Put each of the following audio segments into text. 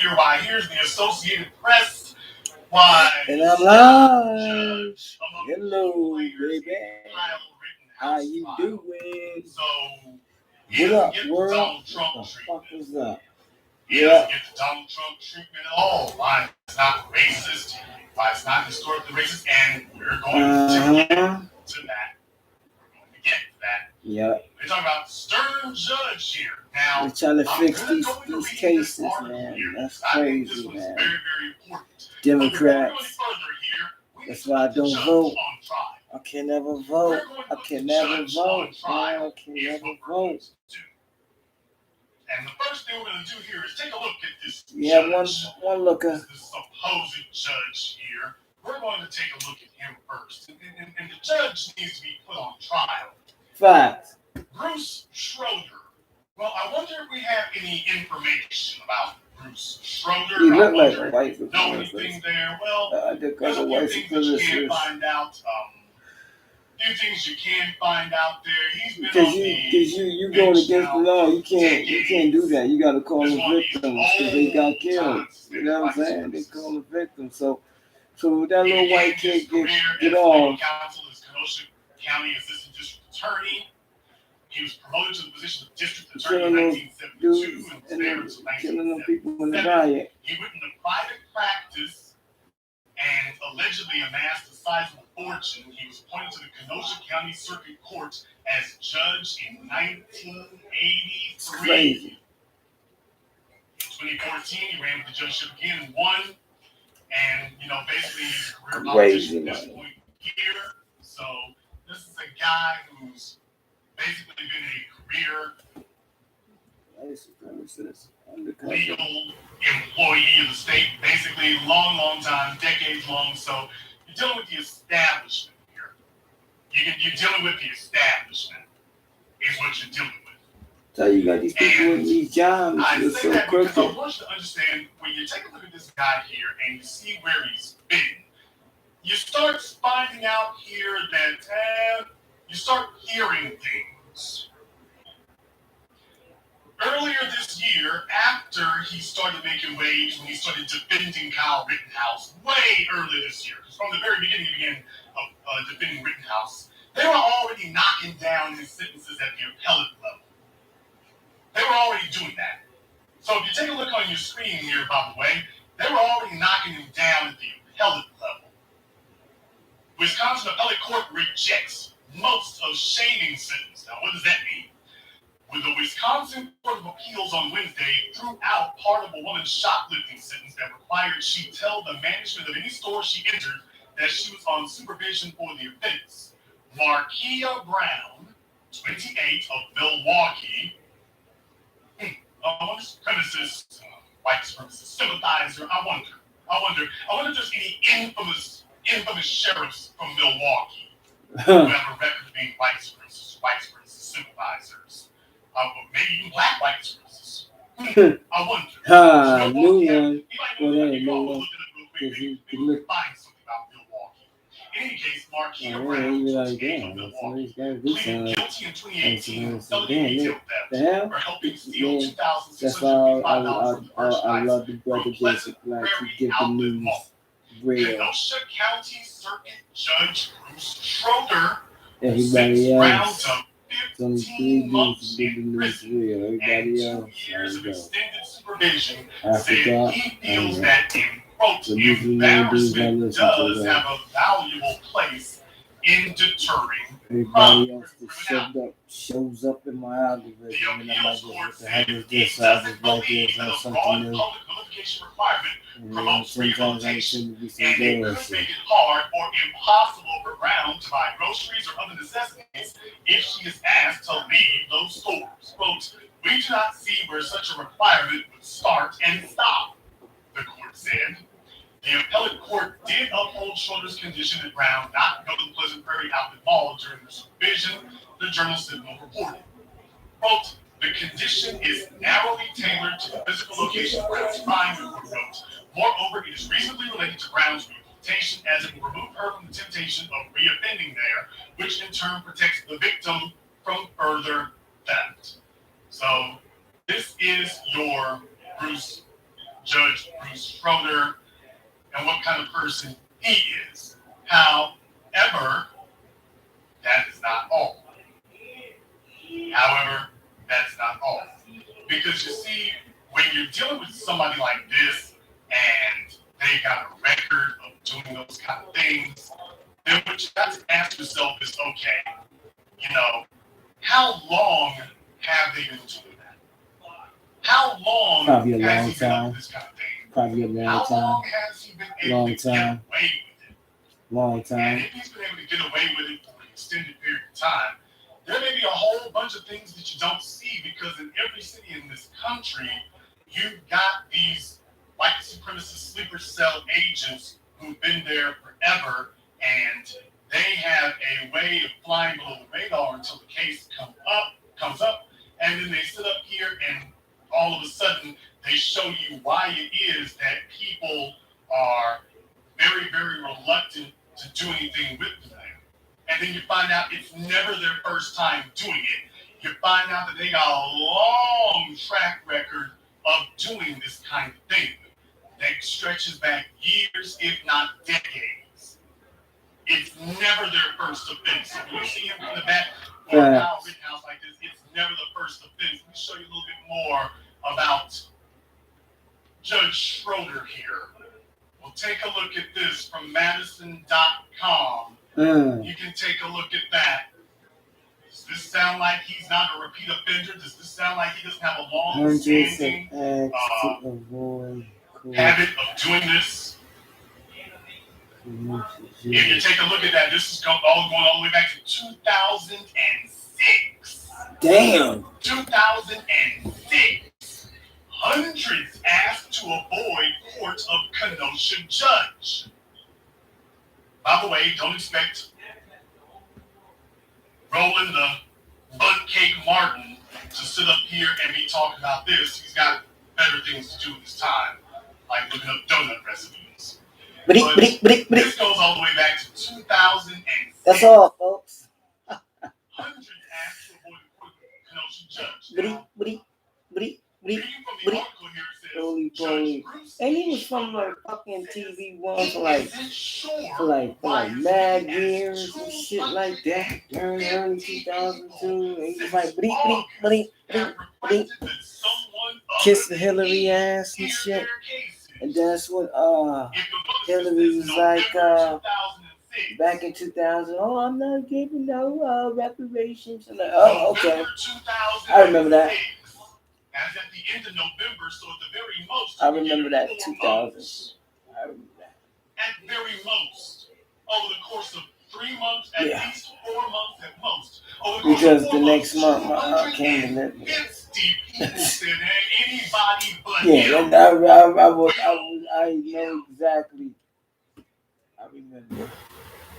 Why, here's the Associated Press. Why? And I'm live. Hello, baby. How you doing? What up, world? What the fuck is up? He doesn't get the Donald Trump treatment at all. Why it's not racist? Why it's not historically racist? And we're going to get to that. Yeah. We're talking about stern judge here. Now, we're trying to fix these cases, man. That's crazy, man. Very, very important. Democrats. That's why I don't vote. I can never vote. I can never vote. I can never vote. And the first thing we're going to do here is take a look at this. We have one looker. This supposed judge here. We're going to take a look at him first. And the judge needs to be put on trial. Facts. Bruce Schroeder. Well, I wonder if we have any information about Bruce Schroeder. He looked like a white supremacist. Know anything there? Well, there's a white few things you can find out. Few things you can find out there. He's been because you going against the law. You can't do that. You got to call them victims because they got killed. You know what I'm saying? They call them victims. So that little white kid get off. County Assistant District Attorney. He was promoted to the position of District Attorney in 1972 and was there until 1977. He went into private practice and allegedly amassed a sizable fortune. He was appointed to the Kenosha County Circuit Court as judge in 1983. In 2014, he ran for the judgeship again and won. And, basically his career politician at this point here. So this is a guy who's basically been a career legal employee of the state, basically long time, decades long. So you're dealing with the establishment here. You're dealing with the establishment is what you're dealing with. So you got these people in these jobs. I say that because I want you to understand when you take a look at this guy here and you see where he's been, you start finding out here that you start hearing things. Earlier this year, after he started making waves, when he started defending Kyle Rittenhouse, way earlier this year, because from the very beginning he began defending Rittenhouse, they were already knocking down his sentences at the appellate level. They were already doing that. So if you take a look on your screen here, by the way, they were already knocking him down at the appellate level. Wisconsin Appellate Court rejects most of shaming sentence. Now, what does that mean? With the Wisconsin Court of Appeals on Wednesday threw out part of a woman's shoplifting sentence that required she tell the management of any store she entered that she was on supervision for the offense. Markia Brown, 28, of Milwaukee, supremacist, white supremacist sympathizer. I wonder if there's any infamous sheriffs from Milwaukee who have a record of being white supremacist sympathizers. Maybe even black white supremacists. I wonder. New one. Well, that ain't no one. Because he look. Find something about Milwaukee. In any case, Markia Brown, of Milwaukee, pleaded guilty in 2018 felony retail theft for helping steal $2,655 I love the brother basic like to give the news real. Kenosha County Circuit Judge Bruce Schroeder everybody else. 15 months in prison and 2 years of extended supervision said he feels that embarrassment does have a valuable place in deterring everybody else that shows up in my algorithm and I'm like, what the heck is this? I was like, this or something new. Sometimes I shouldn't be so and it could make it hard or impossible for Brown to buy groceries or other necessities if she is asked to leave those stores. Quote, we do not see where such a requirement would start and stop, the court said. The appellate court did uphold Schroeder's condition that Brown not go to the Pleasant Prairie Outlet Mall during the supervision, the Journal Sentinel reported. Quote, the condition is narrowly tailored to the physical location of Brown's crime, the court wrote. Moreover, it is reasonably related to Brown's rehabilitation as it will remove her from the temptation of reoffending there, which in turn protects the victim from further theft. So this is your Bruce Judge Bruce Schroeder and what kind of person he is. However, that is not all. However, that's not all. Because you see, when you're dealing with somebody like this and they got a record of doing those kind of things, then what you got to ask yourself is, okay, how long have they been doing that? How long Probably a has long he been up time. to this kind of thing? Probably a long How time. long has he been able Long to time. get away with it? Long And time. if he's been able to get away with it for an extended period of time, there may be a whole bunch of things that you don't see, because in every city in this country, you've got these white supremacist sleeper cell agents who've been there forever, and they have a way of flying below the radar until the case comes up, and then they sit up here and all of a sudden they show you why it is that people are very, very reluctant to do anything with them. And then you find out it's never their first time doing it. You find out that they got a long track record of doing this kind of thing that stretches back years, if not decades. It's never their first offense. So when you see him in the back or a Kyle Rittenhouse like this, it's never the first offense. Let me show you a little bit more about Judge Schroeder here. We'll take a look at this from Madison.com. You can take a look at that. Does this sound like he's not a repeat offender? Does this sound like he doesn't have a long-standing habit of doing this? If you take a look at that, this is going all the way back to 2006. Damn. 2006. Hundreds asked to avoid court of Kenosha judge. By the way, don't expect Roland the Butt Cake Martin to sit up here and be talking about this. He's got better things to do with his time, like looking up donut recipes. But this goes all the way back to 2006. That's all, folks. Hundreds asked to avoid the court of Kenosha judge. Reading from the article here, it says, Holy. And he was from like fucking TV One for like mad years and shit like that during early 2002. And he was like bleep, kiss the Hillary ass and shit. And that's what Hillary was like back in 2000. Oh, I'm not giving no reparations. And like, oh, okay. I remember that. As at the end of November, so at the very most, I remember that 2000. I remember that. At very most, over the course of 3 months, at least 4 months at most. Because the next month my aunt came to live with 50 people said, hey, anybody but him. I know exactly. I remember.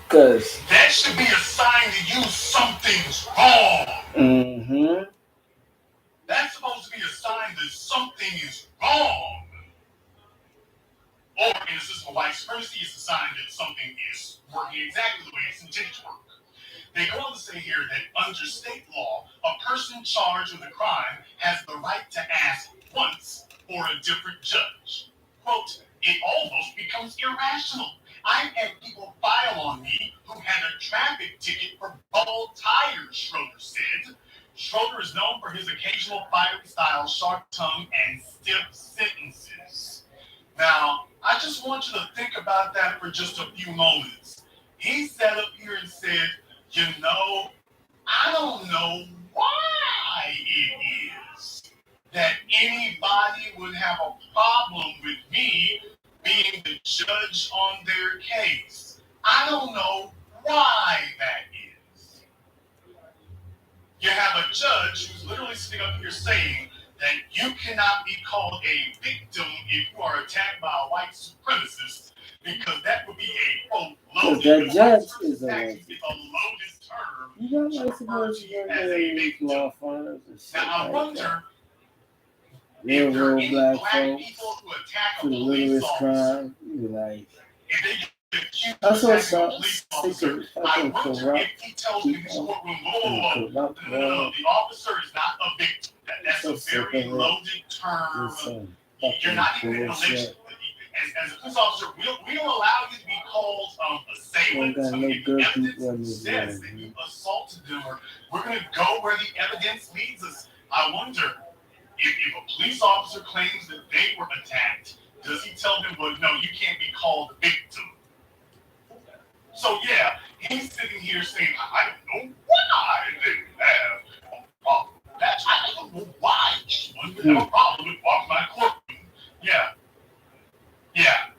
Cause that should be a sign to you something's wrong. Mm-hmm. That's supposed to be a sign that something is wrong. Or in the system of white supremacy, it's a sign that something is working exactly the way it's intended to work. They go on to say here that under state law, a person charged with a crime has the right to ask once for a different judge. Quote, it almost becomes irrational. I've had people file on me who had a traffic ticket for bald tires, Schroeder said. Schroeder is known for his occasional fiery style, sharp tongue, and stiff sentences. Now, I just want you to think about that for just a few moments. He sat up here and said, I don't know why it is that anybody would have a problem with me being the judge on their case. I don't know why that is. You have a judge who's literally sitting up here saying that you cannot be called a victim if you are attacked by a white supremacist, because that would be a quote loaded. That judge is a loaded term. You know, white supremacy law firms and shit. Now I wonder if there are any black folks people who attack to the littlest crime. You like. That's what's up. Fucking corrupt people. The officer is not a victim. That's a very loaded term You're not even in a lynch. As a police officer, we don't allow you to be called assailant. Don't got no If good the people in evidence this says world, that you man. assaulted them, or we're going to go where the evidence leads us. I wonder if a police officer claims that they were attacked, does he tell them, well, no, you can't be called a victim? So, yeah, he's sitting here saying, I don't know why they have a problem. I don't know why anyone would have a problem with walking my courtroom. Yeah.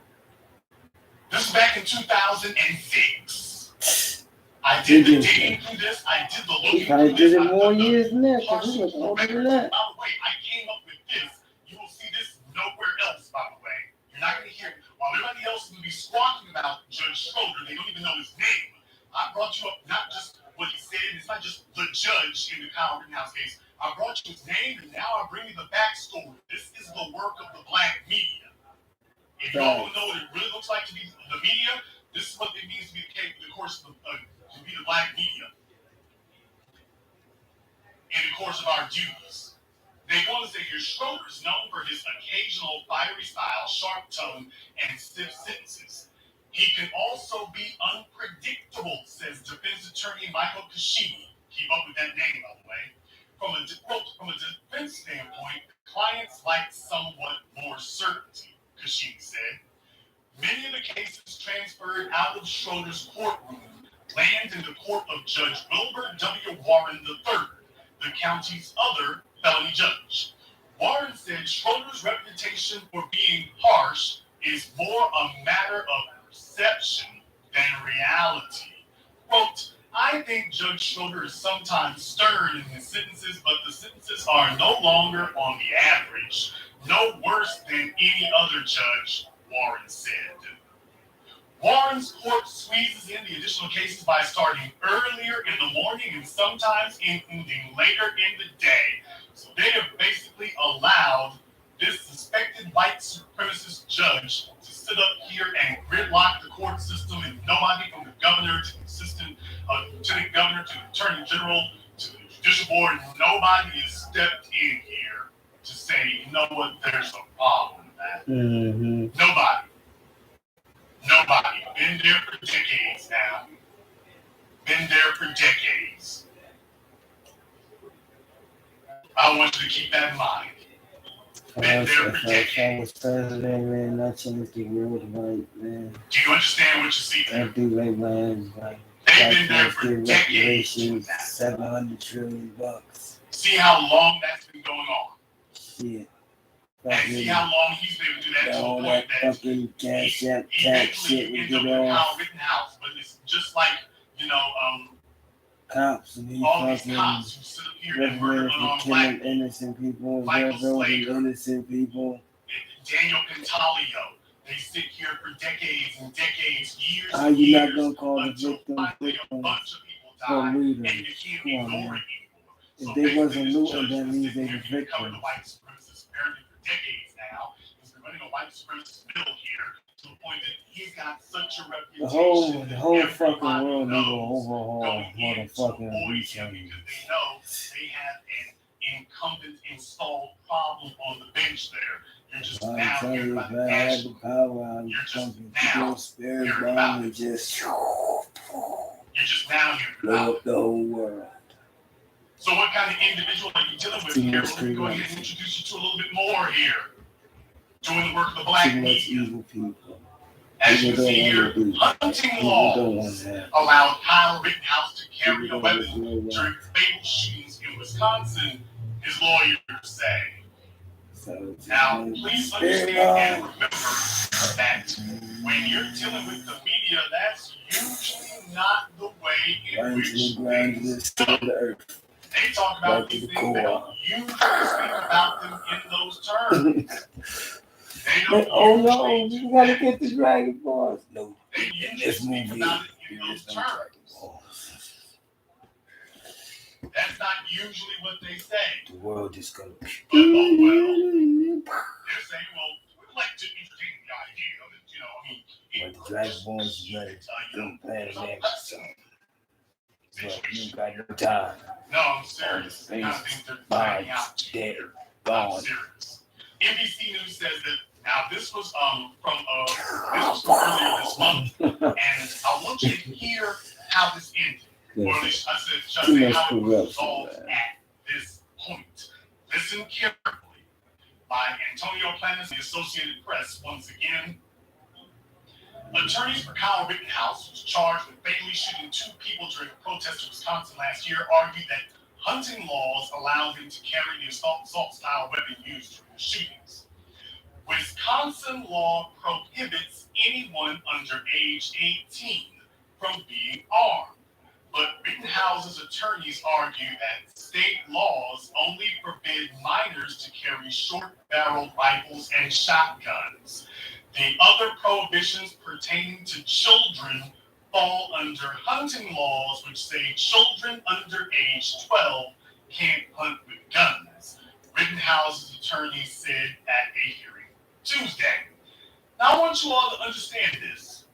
This is back in 2006. I did the digging through this. I did the looking through this. Did it more years than that, because it was older than that. By the way, I came up with this. You will see this nowhere else, by the way. You're not going to hear it. While everybody else is going to be squawking about Judge Schroeder, they don't even know his name. I brought you up not just what he said. It's not just the judge in the Kyle Rittenhouse case. I brought you his name, and now I bring you the backstory. This is the work of the black media. If you all want to know what it really looks like to be the media, this is what it means to be the course of to be the black media in the course of our duties. They want to say here, Schroeder is known for his occasional fiery style, sharp tone, and stiff sentences. He can also be unpredictable, says defense attorney Michael Kashini. Keep up with that name, by the way. From a defense standpoint, clients like somewhat more certainty, Kashini said. Many of the cases transferred out of Schroeder's courtroom land in the court of Judge Wilbur W. Warren III, the county's other felony judge. Warren said Schroeder's reputation for being harsh is more a matter of perception than reality. Quote, I think Judge Schroeder is sometimes stern in his sentences, but the sentences are no longer on the average, no worse than any other judge, Warren said. Warren's court squeezes in the additional cases by starting earlier in the morning and sometimes ending later in the day. So they have basically allowed this suspected white supremacist judge to sit up here and gridlock the court system, and nobody from the governor to the assistant lieutenant governor to the attorney general to the judicial board, nobody has stepped in here to say, you know what, there's a problem with that. Mm-hmm. Nobody. Been there for decades now. I want you to keep that in mind. If I was president, man, I'd change the world right, man. Do you understand what you see there? I do, like, man, like, they've been there for decades. $700 trillion. See how long that's been going on. Shit. And see how long he's been able to do that to a point that fucking cash out tax shit he would ends up get in off. Kyle Rittenhouse, but it's just like, Cops and these all these fucking cops who sit up here and murder for killing innocent people, innocent people. Daniel Pantaleo, they sit here for decades and decades, years How and you years, not gonna call the until victim finally a bunch of people die, and you can't ignore it anymore. If they wasn't looting, that means they were victims. The white supremacists apparently for decades now. He's been running a white supremacist bill here to the point that he's got such a reputation. The whole fucking world need to overhaul motherfucking research. Because they know they have an incumbent installed problem on the bench there. You're just now hearing about the national. You're just now hearing about it. You're just now hearing about it. The whole world. So what kind of individual are you dealing with here? Let me go ahead and introduce you to a little bit more here. Doing the work of the black media. As you can see here, hunting laws allowed Kyle Rittenhouse to carry a weapon during fatal shootings in Wisconsin, his lawyers say. Now, please understand and remember that when you're dealing with the media, that's usually not the way in which things go. They talk about these things, they don't usually speak about them in those terms. No, you gotta get the Dragon Balls. No, they usually speak about it in those terms. That's not usually what they say. The world is gonna be. But, they're saying, well, we'd like to entertain the idea that, When the Dragon Balls is ready, don't plan an action. But you got no time. No, I'm serious. I think they're finding out. Dead, gone. NBC News says that now this was from earlier this month, and I want you to hear how this ended, or at least I should say how it was resolved at this point. Listen carefully. By Antonio Plannis, the Associated Press, once again. Attorneys for Kyle Rittenhouse, who was charged with fatally shooting 2 people during a protest in Wisconsin last year, argued that hunting laws allow him to carry the assault-style weapon used during the shootings. Wisconsin law prohibits anyone under age 18 from being armed, but Rittenhouse's attorneys argue that state laws only forbid minors to carry short-barreled rifles and shotguns. The other prohibitions pertaining to children fall under hunting laws, which say children under age 12 can't hunt with guns, Rittenhouse's attorney said at a hearing Tuesday. Now, I want you all to understand this.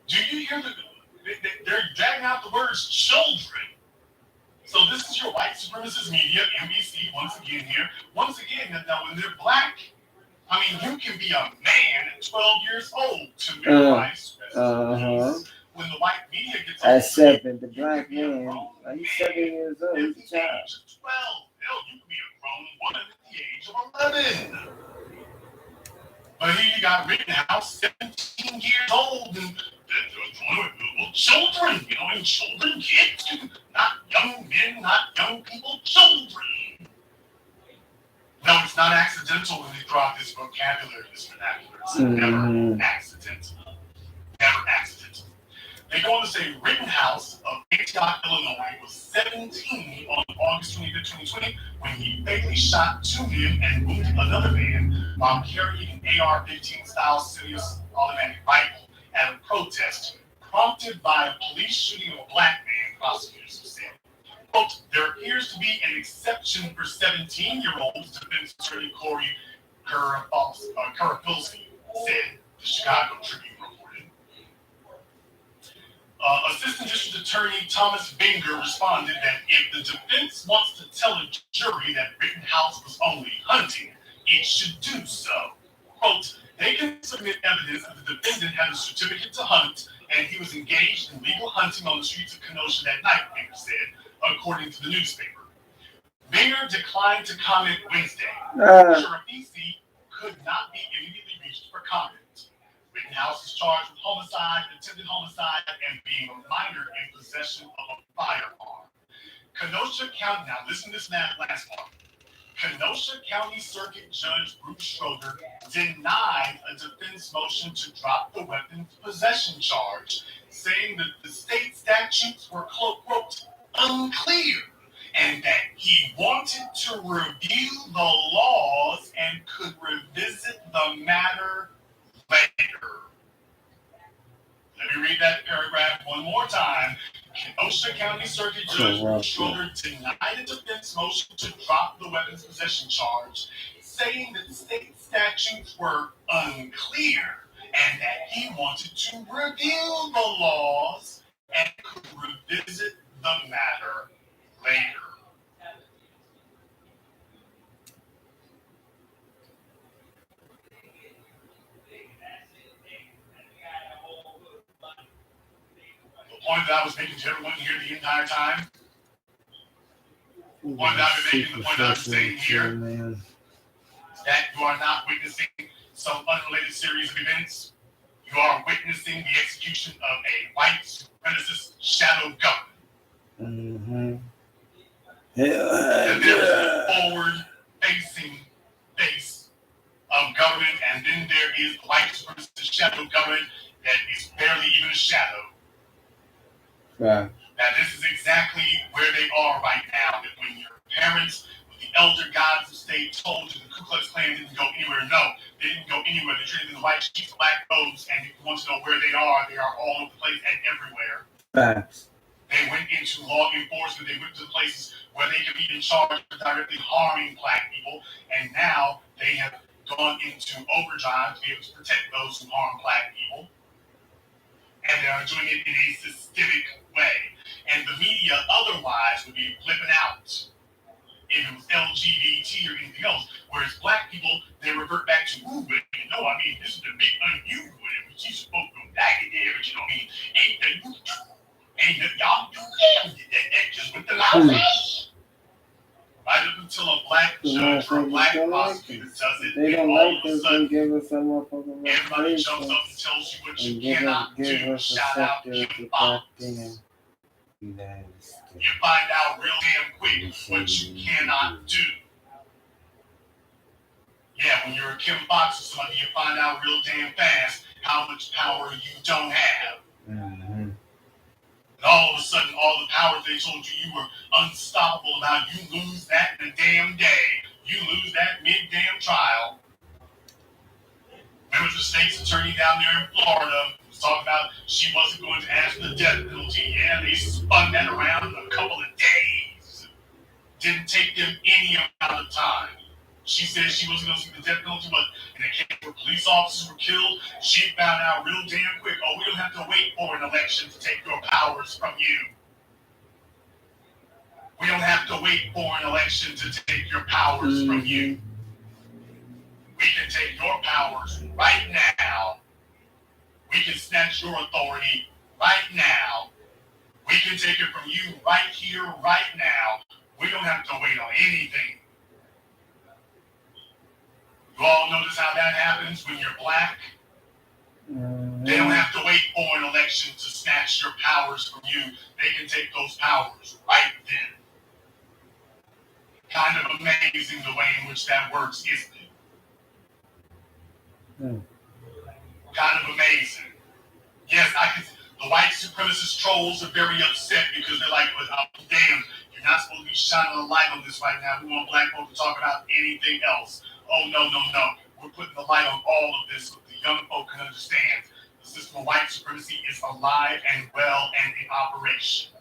Do you hear they're dragging out the words children? So this is your white supremacist media, NBC, once again here. Once again, now when they're black, I mean, you can be a man at 12 years old to memorize when the white media gets at 7, the black man, he's 7 years old, he's a child. 12, hell, you can be a grown woman at the age of 11. But here you got Rittenhouse, 17 years old, and children, and children, kids, not young men, not young people, children. No, it's not accidental when they throw out this vocabulary, this vernacular. It's never accidental. Never accidental. They go on to say Rittenhouse of Antioch, Illinois, was 17 on August 25, 2020, when he fatally shot 2 men and wounded another man while carrying an AR-15 style semi-automatic rifle at a protest prompted by a police shooting of a black man, prosecutors have said. Quote, there appears to be an exception for 17-year-olds, defense attorney Corey Karapilsky said, the Chicago Tribune reported. Assistant District Attorney Thomas Binger responded that if the defense wants to tell a jury that Rittenhouse was only hunting, it should do so. Quote, they can submit evidence that the defendant had a certificate to hunt and he was engaged in legal hunting on the streets of Kenosha that night, Binger said, according to the newspaper. Binger declined to comment Wednesday. Sheriffisi could not be immediately reached for comment. Rittenhouse is charged with homicide, attempted homicide, and being a minor in possession of a firearm. Kenosha County, now listen to this last part. Kenosha County Circuit Judge Bruce Schroeder denied a defense motion to drop the weapons possession charge, saying that the state statutes were, quote, unclear, and that he wanted to review the laws and could revisit the matter later. Let me read that paragraph one more time. Kenosha County Circuit Judge Bruce Schroeder denied a defense motion to drop the weapons possession charge, saying that the state statutes were unclear and that he wanted to review the laws and could revisit the matter later. The point that I was making to everyone here the entire time, the point that I've been making, the point that I'm saying here, that you are not witnessing some unrelated series of events. You are witnessing the execution of a white supremacist shadow government. And there is a forward-facing face of government, and then there is the white supremacist shadow government that is barely even a shadow. Right. Now, this is exactly where they are right now. That when your parents, when the elder gods of state told you the Ku Klux Klan didn't go anywhere, no, they didn't go anywhere. They're treated in the white sheets, black robes, and if you want to know where they are all over the place and everywhere. Facts. They went into law enforcement. They went to places where they could be in charge of directly harming black people, and now they have gone into overdrive to be able to protect those who harm black people. And they are doing it in a systemic way. And the media otherwise would be flipping out if it was LGBT or anything else. Whereas black people, they revert back to, ooh, but I mean, this is the big unusual. She's supposed to die there, but you know what I mean? Ain't y'all do that just with the loud. Right up until a black judge or a black prosecutor does it, they don't all like of a us sudden, and give us some motherfucking everybody jumps up and tells you what you cannot do. Shout out Kim Fox. You find out real damn quick what you cannot do. Yeah, when you're a Kim Fox or somebody, you find out real damn fast how much power you don't have. Mm-hmm. And all of a sudden, all the power they told you were unstoppable about, you lose that in a damn day. You lose that mid-damn trial. Remember the state's attorney down there in Florida was talking about she wasn't going to ask for the death penalty. Yeah, they spun that around in a couple of days. Didn't take them any amount of time. She said she wasn't going to see the death penalty, but in a case where police officers were killed, she found out real damn quick, oh, we don't have to wait for an election to take your powers from you. We don't have to wait for an election to take your powers from you. We can take your powers right now. We can snatch your authority right now. We can take it from you right here, right now. We don't have to wait on anything. You all notice how that happens when you're black? They don't have to wait for an election to snatch your powers from you. They can take those powers right then. Kind of amazing the way in which that works, isn't it? Kind of amazing. Yes, the white supremacist trolls are very upset because they're like, but damn, you're not supposed to be shining a light on this right now. We want black folk to talk about anything else. Oh, no. We're putting the light on all of this so the young folk can understand the system of white supremacy is alive and well and in operation.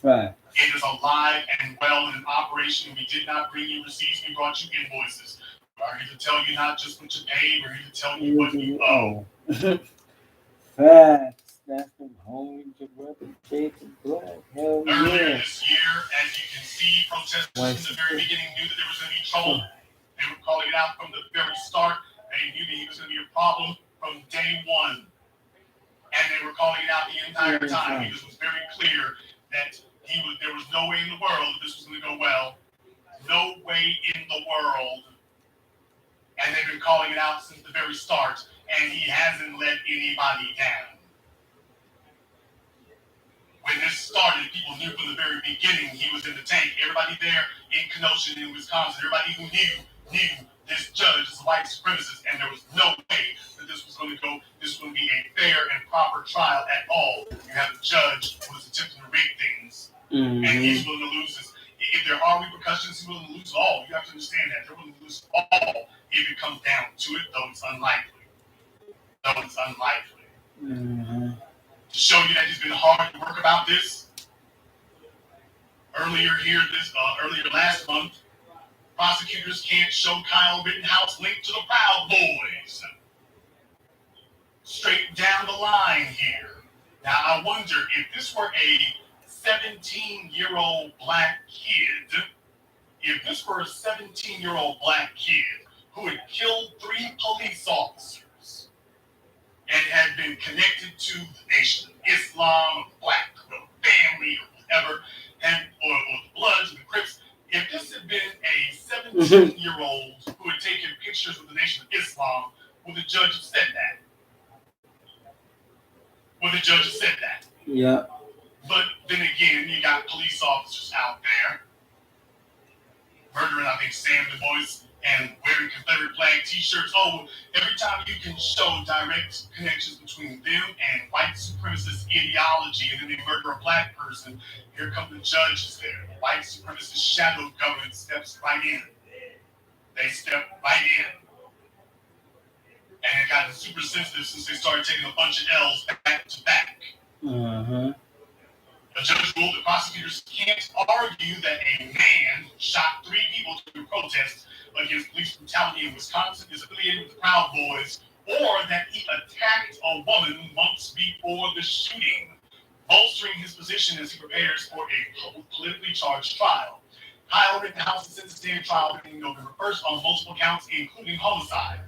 Right. It is alive and well in operation. We did not bring you receipts. We brought you invoices. We're here to tell you not just what you paid. We're here to tell you what you owe. Facts. That's the home to replicate the black. Hell yeah. Earlier this year, as you can see, protesters from the very beginning knew that there was going to be trouble. They were calling it out from the very start. They knew that he was going to be a problem from day one. And they were calling it out the entire time. It was very clear that there was no way in the world that this was going to go well. No way in the world. And they've been calling it out since the very start. And he hasn't let anybody down. When this started, people knew from the very beginning he was in the tank. Everybody there in Kenosha, in Wisconsin, everybody who knew this judge is a white supremacist, and there was no way that this was going to be a fair and proper trial at all. You have a judge who is attempting to rig things, and he's willing to lose this. If there are repercussions, he's willing to lose all. You have to understand that. They're willing to lose all if it comes down to it, though it's unlikely. To show you that it's been hard to work about this, earlier last month, prosecutors can't show Kyle Rittenhouse linked to the Proud Boys. Straight down the line here. Now, I wonder if this were a 17-year-old black kid, who had killed 3 police officers and had been connected to the Nation of Islam, Black family, or whatever, or the Bloods and the Crips, if this had been a 17-year-old who had taken pictures of the Nation of Islam, would the judge have said that? Yeah. But then again, you got police officers out there murdering, I think, Sam Du Bois and wearing Confederate flag t-shirts. Oh, every time you can show direct connections between them and white supremacist ideology, and then they murder a black person, here come the judges there. The white supremacist shadow government steps right in. They step right in. And it got super sensitive since they started taking a bunch of L's back to back. The judge ruled that prosecutors can't argue that a man shot 3 people during protests against police brutality in Wisconsin is affiliated with the Proud Boys, or that he attacked a woman months before the shooting, bolstering his position as he prepares for a politically charged trial. Kyle Rittenhouse is set to stand trial beginning November 1st on multiple counts, including homicide.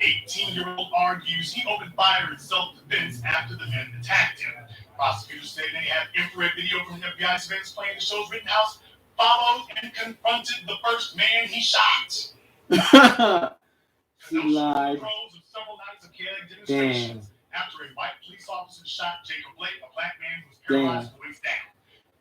The 18-year-old argues he opened fire in self-defense after the men attacked him. Prosecutors say they have infrared video from the FBI surveillance plane that shows Rittenhouse followed and confronted the first man he shot. She lied. Of several nights of chaotic demonstrations after a white police officer shot Jacob Blake, a black man who was paralyzed from the waist down.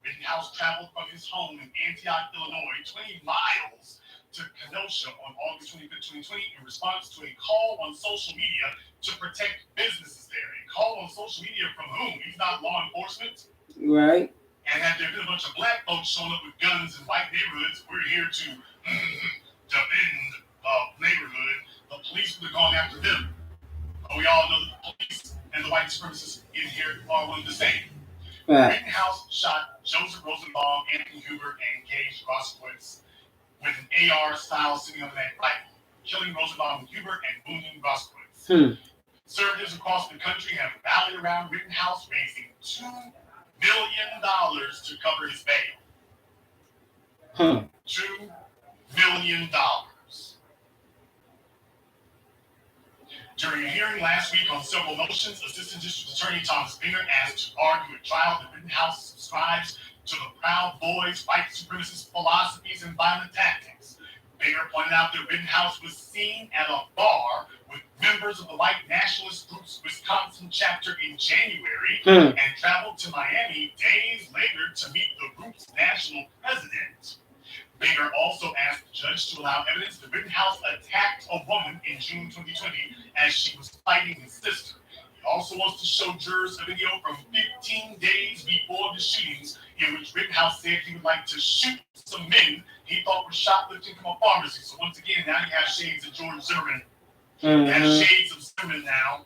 Rittenhouse traveled from his home in Antioch, Illinois, 20 miles to Kenosha on August 25, 2020 in response to a call on social media to protect businesses there. A call on social media from whom? He's not law enforcement. Right. And had there been a bunch of black folks showing up with guns in white neighborhoods, we're here to defend the neighborhood, the police would have gone after them. But we all know that the police and the white supremacists in here are one the same. Rittenhouse shot Joseph Rosenbaum, Anthony Huber, and Gage Groskowitz with an AR style semi-automatic rifle, killing Rosenbaum and Huber and wounding Groskowitz. Conservatives across the country have rallied around Rittenhouse, raising $2 million to cover his bail. $2 million. During a hearing last week on several motions, Assistant District Attorney Thomas Binger asked to argue at trial that Rittenhouse subscribes to the Proud Boys, white supremacist philosophies, and violent tactics. Binger pointed out that Rittenhouse was seen at a bar with members of the white nationalist group's Wisconsin chapter in January and traveled to Miami days later to meet the group's national president. Binger also asked the judge to allow evidence that Rittenhouse attacked a woman in June 2020 as she was fighting his sister. He also wants to show jurors a video from 15 days before the shootings in which Rittenhouse said he would like to shoot some men he thought were shoplifting from a pharmacy. So once again, now you have shades of George Zimmerman. You have shades of Zimmerman now.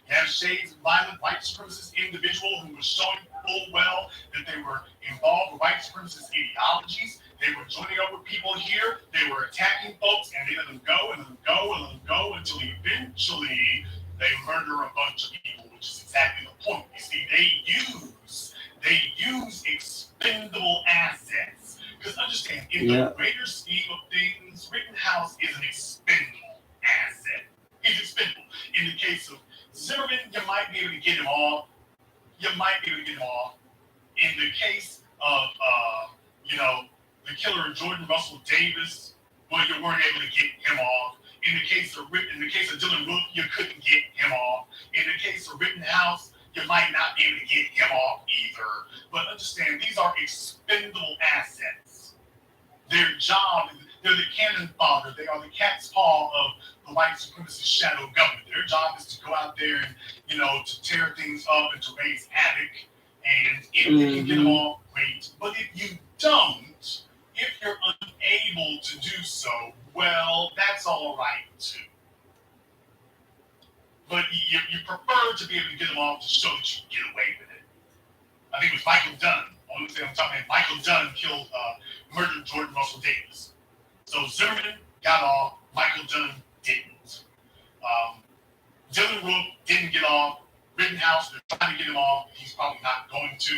You have shades of violent white supremacist individual who was showing full well that they were involved with white supremacist ideologies. They were joining up with people here. They were attacking folks, and they let them go and let them go and let them go until eventually they murder a bunch of people, which is exactly the point. You see, they use expendable assets. Because understand, in the greater scheme of things, Rittenhouse is an expendable asset. He's expendable. In the case of Zimmerman, you might be able to get him off. In the case of, the killer of Jordan Russell Davis, well, you weren't able to get him off. In the case of Dylan Roof, you couldn't get him off. In the case of Rittenhouse, you might not be able to get him off either. But understand, these are expendable assets. Their job, they're the cannon fodder. They are the cat's paw of the white supremacist shadow government. Their job is to go out there and, to tear things up and to raise havoc. And if you can get them off, great. But if you don't, if you're unable to do so, well, that's all right too. But you prefer to be able to get them off to show that you can get away with it. I think it was Michael Dunn. I want to say on top of it, Michael Dunn murdered Jordan Russell Davis. So Zimmerman got off, Michael Dunn didn't. Dylan Roof didn't get off. Rittenhouse, they're trying to get him off. He's probably not going to,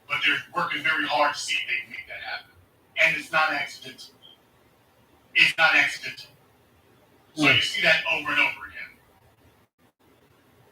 but they're working very hard to see if they can make that happen. And it's not accidental. So you see that over and over again.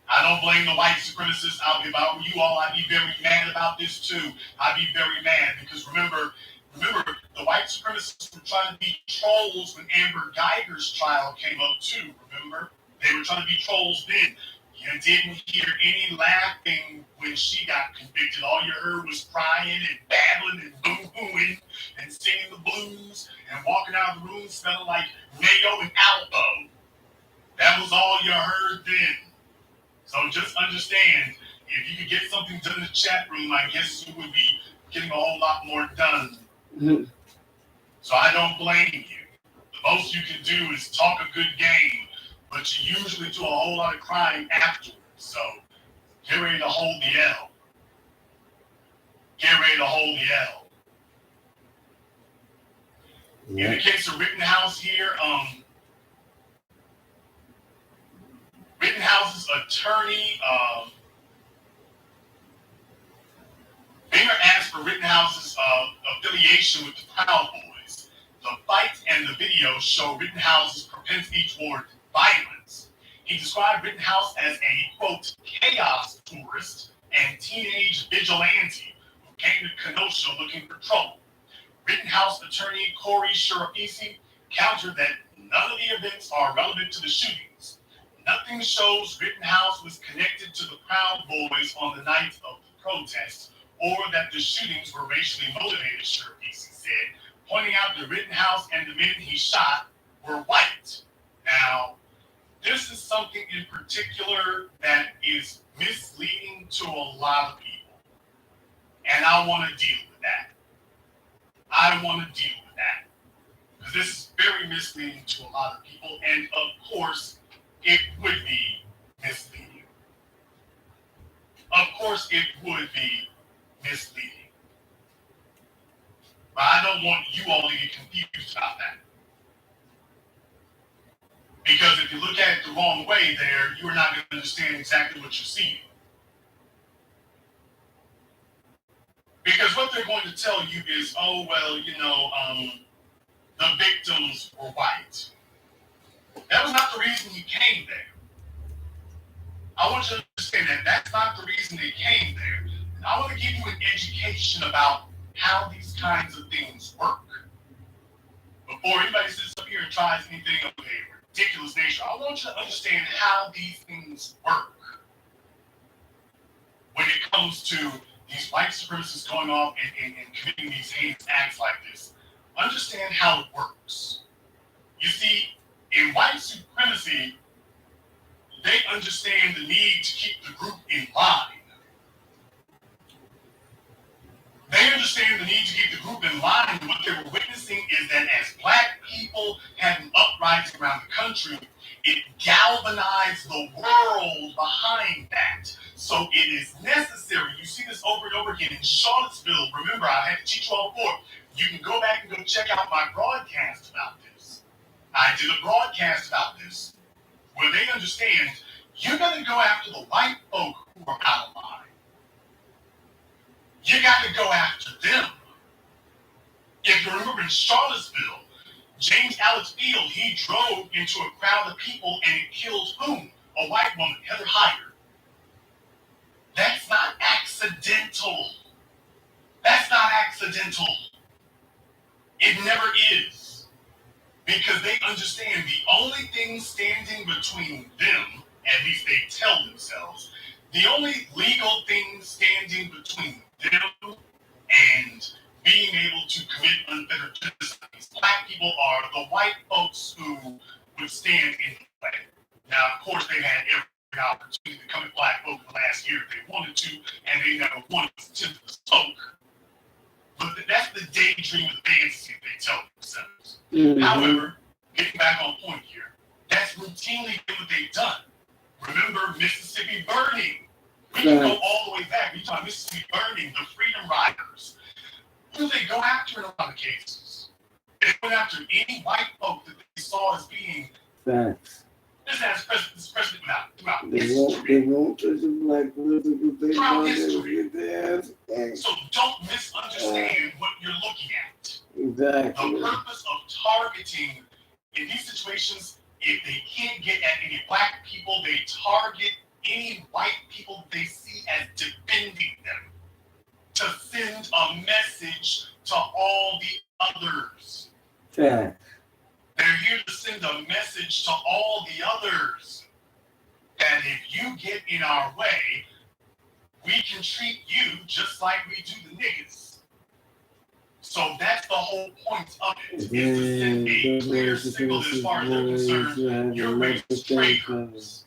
I don't blame the white supremacists. If I were you all, I'd be very mad about this too. I'd be very mad because remember, the white supremacists were trying to be trolls when Amber Geiger's trial came up too, remember? They were trying to be trolls then. You didn't hear any laughing when she got convicted. All you heard was crying and babbling and boo-hooing and singing the blues and walking out of the room smelling like mayo and Alpo. That was all you heard then. So just understand, if you could get something done in the chat room, I guess you would be getting a whole lot more done. Mm-hmm. So I don't blame you. The most you can do is talk a good game, but you usually do a whole lot of crying afterwards. So get ready to hold the L. In the case of Rittenhouse here, Rittenhouse's attorney, Binger asked for Rittenhouse's affiliation with the Proud Boys. The fight and the video show Rittenhouse's propensity toward violence. He described Rittenhouse as a, quote, chaos tourist and teenage vigilante who came to Kenosha looking for trouble. Rittenhouse attorney Corey Shirapisi countered that none of the events are relevant to the shootings. Nothing shows Rittenhouse was connected to the Proud Boys on the night of the protest, or that the shootings were racially motivated, Shirapisi said, pointing out that Rittenhouse and the men he shot were white. Now, this is something in particular that is misleading to a lot of people, and I want to deal with that. Because this is very misleading to a lot of people, and of course, it would be misleading. But I don't want you all to get confused about that. Because if you look at it the wrong way there, you are not going to understand exactly what you're seeing. Because what they're going to tell you is, oh, well, the victims were white. That was not the reason he came there. I want you to understand that that's not the reason they came there. And I want to give you an education about how these kinds of things work. Before anybody sits up here and tries anything of a ridiculous nature, I want you to understand how these things work. When it comes to these white supremacists going off and committing these heinous acts like this, understand how it works. You see, in white supremacy, they understand the need to keep the group in line. They understand the need to keep the group in line, and what they were witnessing is that as black people had an uprising around the country, it galvanized the world behind that. So it is necessary. You see this over and over again in Charlottesville. Remember, I had to teach you all before. You can go back and go check out my broadcast about this. I did a broadcast about this where they understand you got to go after the white folk who are out of line. You got to go after them. If you remember in Charlottesville, James Alex Field, he drove into a crowd of people and it killed whom? A white woman, Heather Hyder. That's not accidental. It never is. Because they understand the only thing standing between them, at least they tell themselves, the only legal thing standing between them and being able to commit unfettered genocide against black people are the white folks who would stand in the way. Now, of course, they had every opportunity to come at black folk the last year if they wanted to, and they never wanted to tend to smoke. But that's the daydream of the fantasy they tell themselves. Mm-hmm. However, getting back on point here, that's routinely what they've done. Remember Mississippi burning. We can go all the way back. We talk Mississippi burning, the Freedom Riders. Who do they go after in a lot of cases? They went after any white folk that they saw as being. Facts. This has precedent throughout history. They won't touch the black political thing. Throughout history. So don't misunderstand what you're looking at. Exactly. The purpose of targeting in these situations, if they can't get at any black people, they target any white people they see as defending them to send a message to all the others. Fact. They're here to send a message to all the others that if you get in our way, we can treat you just like we do the niggas. So that's the whole point of it, is to send a clear signal as far as they're concerned, you're racist traitors.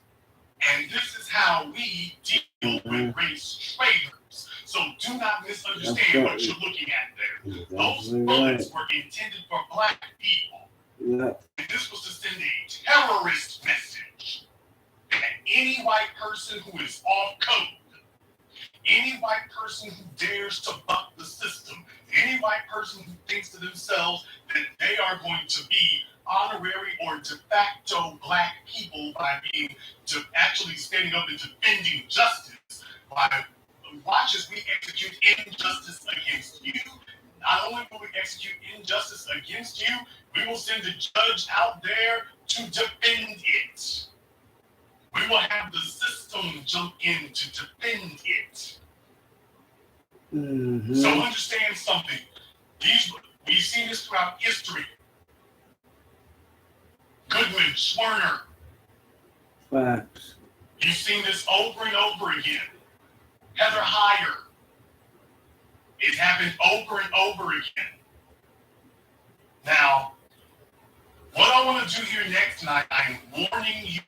And this is how we deal with race traitors. So do not misunderstand what you're looking at there. Those bullets were intended for black people. Yeah. And this was to send a terrorist message that any white person who is off code, any white person who dares to buck the system, any white person who thinks to themselves that they are going to be honorary or de facto black people by being actually standing up and defending justice, by watch as we execute injustice against you, not only will we execute injustice against you, we will send a judge out there to defend it. We will have the system jump in to defend it. Mm-hmm. So understand something. We've seen this throughout history. Goodman, Schwerner. Facts. You've seen this over and over again. Heather Heyer. It happened over and over again. Now, what I want to do here next tonight, I'm warning you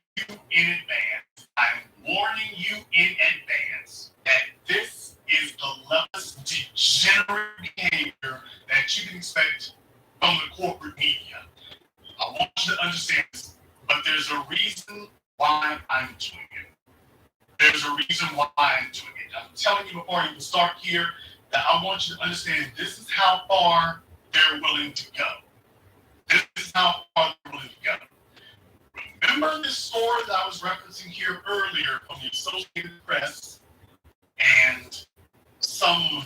in advance. I'm warning you in advance that this is the lowest degenerate behavior that you can expect from the corporate media. I want you to understand this, but there's a reason why I'm doing it. There's a reason why I'm doing it. I'm telling you before I even start here that I want you to understand this is how far they're willing to go. This is how far they're willing to go. Remember this story that I was referencing here earlier from the Associated Press and some,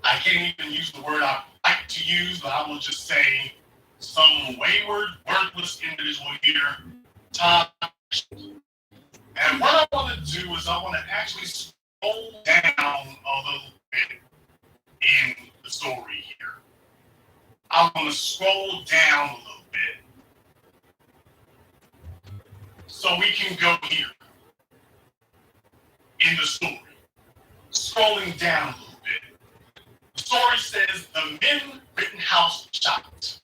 I can't even use the word I like to use, but I will just say some wayward, worthless individual here, Tom. And what I want to do is I want to actually scroll down a little bit in the story here. I want to scroll down a little bit so we can go here in the story. Scrolling down a little bit. The story says the men Rittenhouse shot.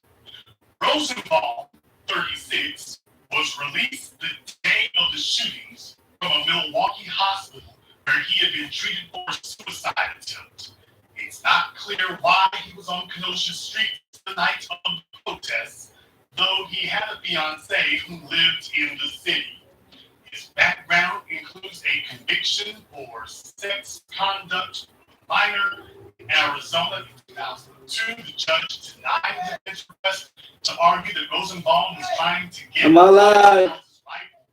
Rosenbaum, 36, was released the day of the shootings from a Milwaukee hospital where he had been treated for a suicide attempt. It's not clear why he was on Kenosha Street the night of the protests, though he had a fiancée who lived in the city. His background includes a conviction for sex conduct with a minor in Arizona in 2002. The judge denied the defense request to argue that Rosenbaum was trying to get Am I live? his rifle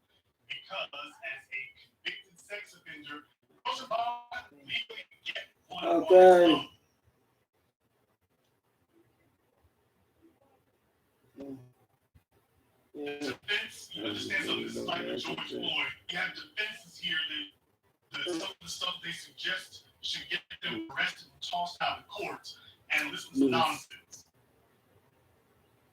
because, as a convicted sex offender, Rosenbaum could legally get one on his own. The defense, you understand something, this is like with George Floyd. You have defenses here that some of the stuff they suggest should get them arrested and tossed out of court and listen to nonsense.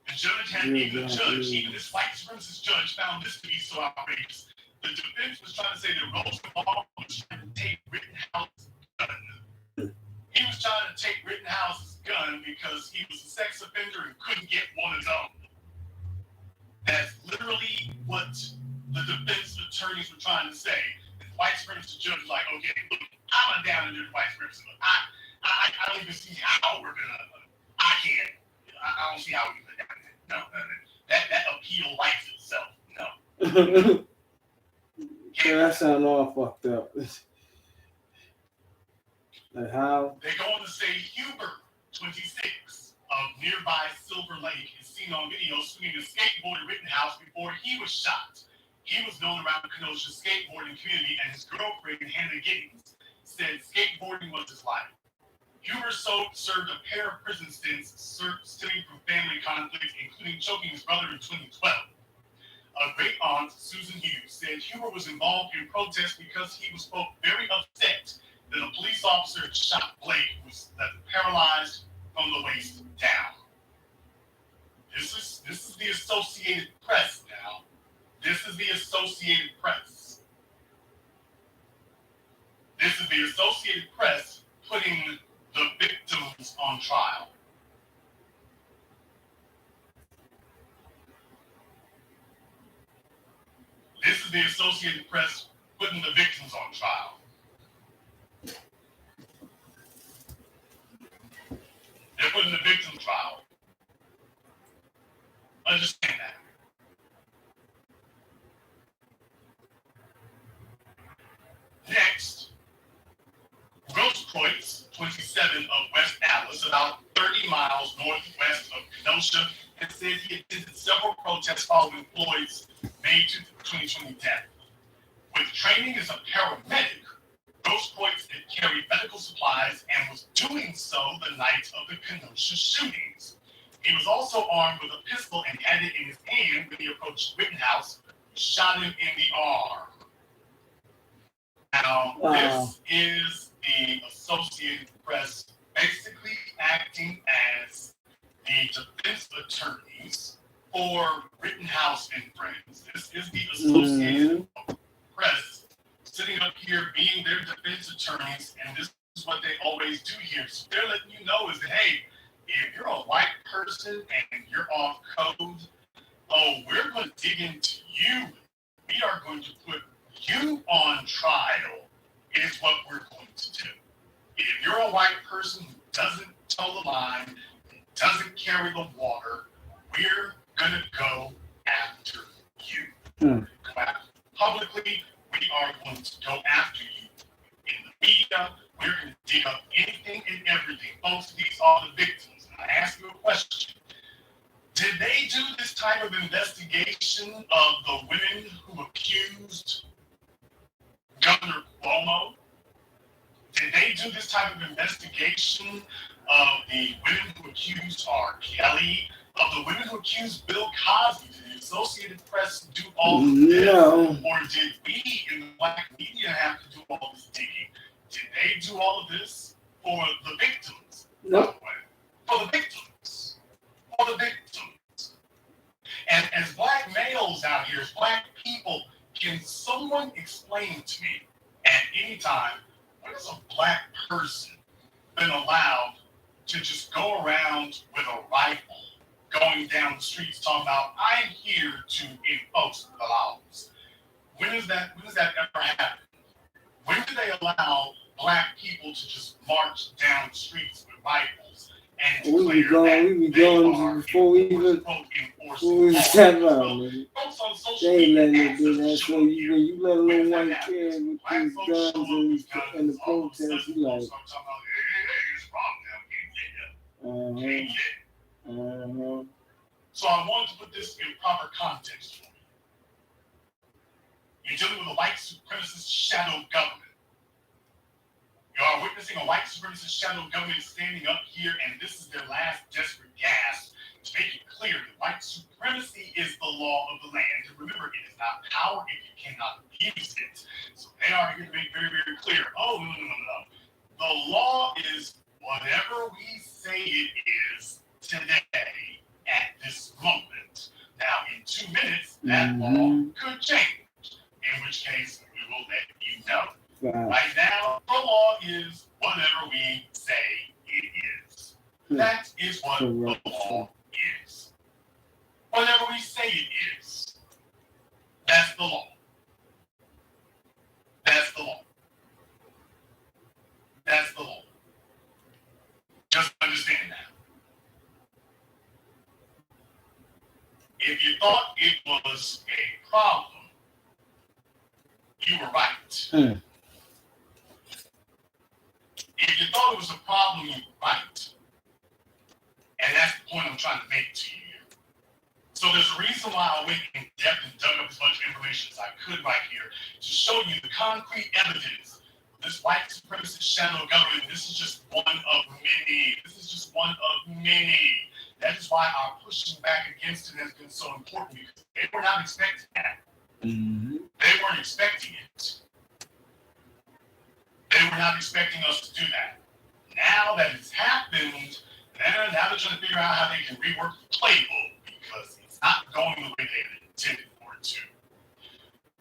The judge had, even the judge, even this white supremacist judge found this to be so outrageous. The defense was trying to say that Rosenbaum was trying to take Rittenhouse's gun. He was trying to take Rittenhouse's gun because he was a sex offender and couldn't get one of his own. That's literally what the defense attorneys were trying to say. The white supremacist judge was like, okay, look, I'm a down and dirty white supremacist. I don't even see how we're gonna. I don't see how we can. No, that appeal writes itself. No. Yeah, that sounds all fucked up. Like how? They go on to say Huber, 26, of nearby Silver Lake, is seen on video swinging a skateboard at Rittenhouse before he was shot. He was known around the Kenosha skateboarding community, and his girlfriend, Hannah Giddings, said skateboarding was his life. Huber served a pair of prison stints stemming from family conflicts, including choking his brother in 2012. A great aunt, Susan Hughes, said Huber was involved in protests because he was, quote, very upset that a police officer had shot Blake, who was left paralyzed from the waist down. This is the Associated Press now. This is the Associated Press. This is the Associated Press putting the victims on trial. This is the Associated Press putting the victims on trial. They're putting the victim trial. Understand that. Next, Grosskreutz, 27, of West Dallas, about 30 miles northwest of Kenosha, and said he attended several protests following Floyd's May 2020 death. With training as a paramedic, Grosskreutz had carried medical supplies and was doing so the night of the Kenosha shootings. He was also armed with a pistol and had it in his hand when he approached Rittenhouse, who shot him in the arm. Now, this is the Associated Press basically acting as the defense attorneys for Rittenhouse and friends. This is the Associated Press sitting up here being their defense attorneys, and this is what they always do here. So they're letting you know is that, hey, if you're a white person and you're off code, we're going to dig into you. We are going to put you on trial is what we're going to do. If you're a white person who doesn't toe the line, doesn't carry the water, we're going to go after you. Publicly, we are going to go after you. In the media, we're going to dig up anything and everything. Folks, these are the victims. And I ask you a question. Did they do this type of investigation of the women who accused Governor Cuomo? Did they do this type of investigation of the women who accused R. Kelly, of the women who accused Bill Cosby? Did the Associated Press do all of this? No. Or did we in the black media have to do all this digging? Did they do all of this for the victims? Nope. For the victims. For the victims. And as black males out here, as black people, can someone explain to me at any time, when has a black person been allowed to just go around with a rifle going down the streets talking about, I'm here to enforce the laws? When has that ever happened? When do they allow black people to just march down the streets with rifles and declare we be going before we even step out, man. They ain't letting it do that. So you let a little white kid with these guns and the protests, you like, So I wanted to put this in proper context for you. You're dealing with a white supremacist shadow government. You are witnessing a white supremacist shadow government standing up here, and this is their last desperate gasp to make it clear that white supremacy is the law of the land. And remember, it is not power if you cannot use it. So they are here to make very, very clear. Oh, no. The law is whatever we say it is today at this moment. Now, in 2 minutes, that law could change, in which case we will let you know. Right now, the law is whatever we say it is. That is what the law is. Whatever we say it is, that's the law. That's the law. That's the law. Just understand that. If you thought it was a problem, you were right. If you thought it was a problem, you were right. And that's the point I'm trying to make to you here. So there's a reason why I went in depth and dug up as much information as I could right here to show you the concrete evidence of this white supremacist shadow government. This is just one of many. This is just one of many. That is why our pushing back against it has been so important, because they were not expecting that. They weren't expecting it. They were not expecting us to do that. Now that it's happened, now they're trying to figure out how they can rework the playbook, because it's not going the way they intended for it to.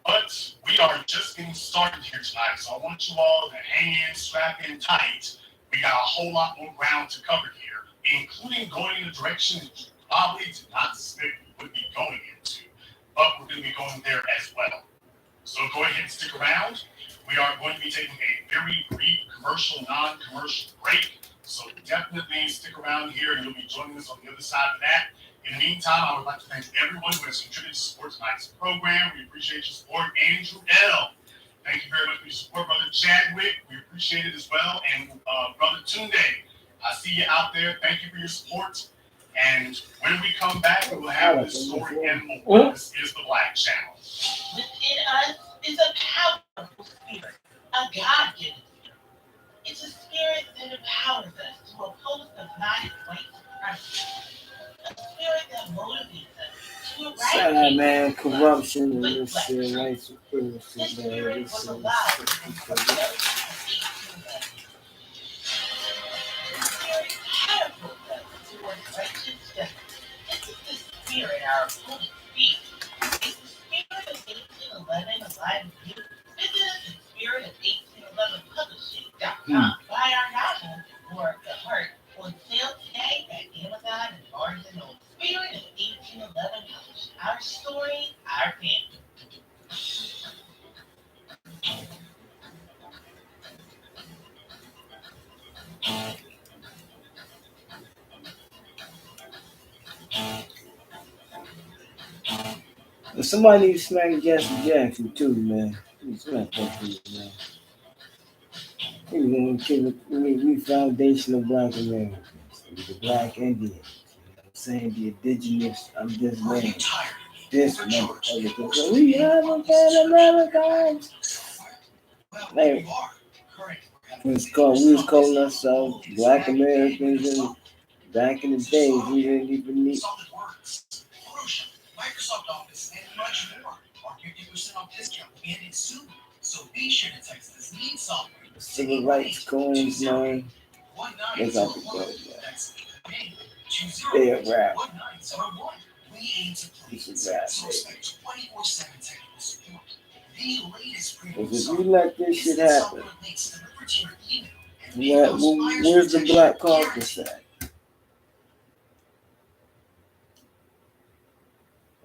But we are just getting started here tonight, so I want you all to hang in, strap in tight. We got a whole lot more ground to cover here, including going in a direction that you probably did not suspect we would be going into, but we're going to be going there as well. So go ahead and stick around. We are going to be taking a very brief commercial, non-commercial break. So definitely stick around here and you'll be joining us on the other side of that. In the meantime, I would like to thank everyone who has contributed to support tonight's program. We appreciate your support. Andrew L. Thank you very much for your support. Brother Chadwick, we appreciate it as well. And Brother Tunde, I see you out there. Thank you for your support. And when we come back, we will have this story and more. This is the Black Channel. Within us is a powerful spirit, a God-given corruption and this shit, white supremacy, man. This shit Buy our novel, War of the Heart, on sale today at Amazon and Barnes & Noble. Spirit of 1811 Publishing. Our story, our pen. Somebody need to smack Jesse Jackson too, man. He smack that dude, man. He was gonna kill we foundational black Americans. The black Indians. You know what I'm saying? The indigenous, I'm just man. This motherfucker. So we haven't got Americans. Man, we was calling ourselves black Americans and back in the days we didn't even need Microsoft Office, and much more are 50% off discount beginning soon. So be sure to text this need software. civil rights coins, man. They got to go, man. They a rap. It's a rap, because if you let this shit happen, where's the Black Caucus at?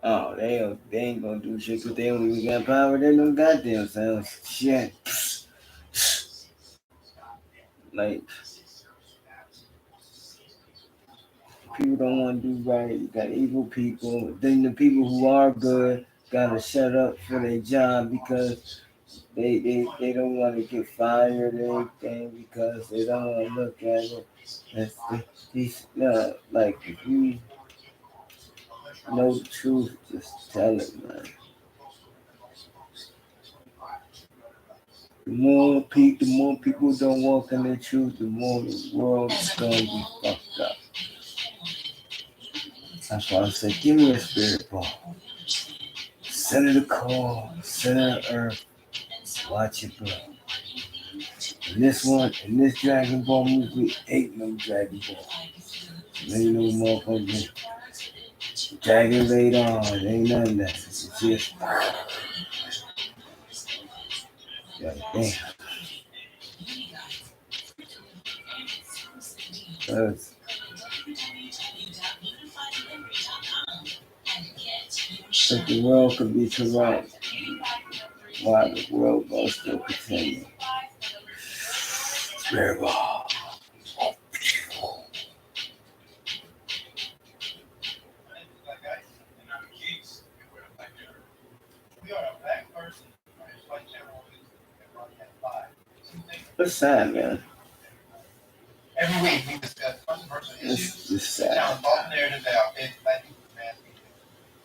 Oh, they ain't gonna do shit because they don't even got power. They don't goddamn selves. Shit. Like, people don't want to do right. You got evil people. Then the people who are good gotta shut up for their job because they don't want to get fired or anything because they don't want to look at it. Like if you know the truth, just tell it, man. The more people don't walk in the truth, the more the world is going to be fucked up. That's why I said, give me a spirit ball. Center the core, center of earth. Watch it blow. In this Dragon Ball movie, ain't no Dragon Ball. Ain't no motherfucking Dragon laid on. Ain't none of that. It's just damn. If the world could be correct, why the world gonna still continue? Spirit ball. It's sad, man. Every week we discuss controversial issues, It's sad. challenge all narratives that are fed by people man.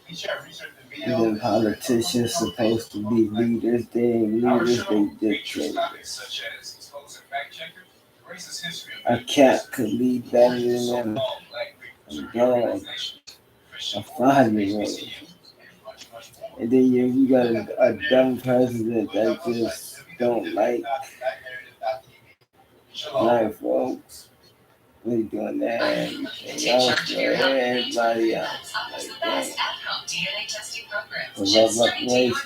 We share research and videos. And then politicians supposed to be leaders. They ain't leaders, they dictators. Such as exposing fact checkers, racist history A cat could lead better than them. A dog, a 5-year-old. And then you got a dumb president that just don't like black folks. We doing that and everything else, everybody else. Like, dang. For love reparations,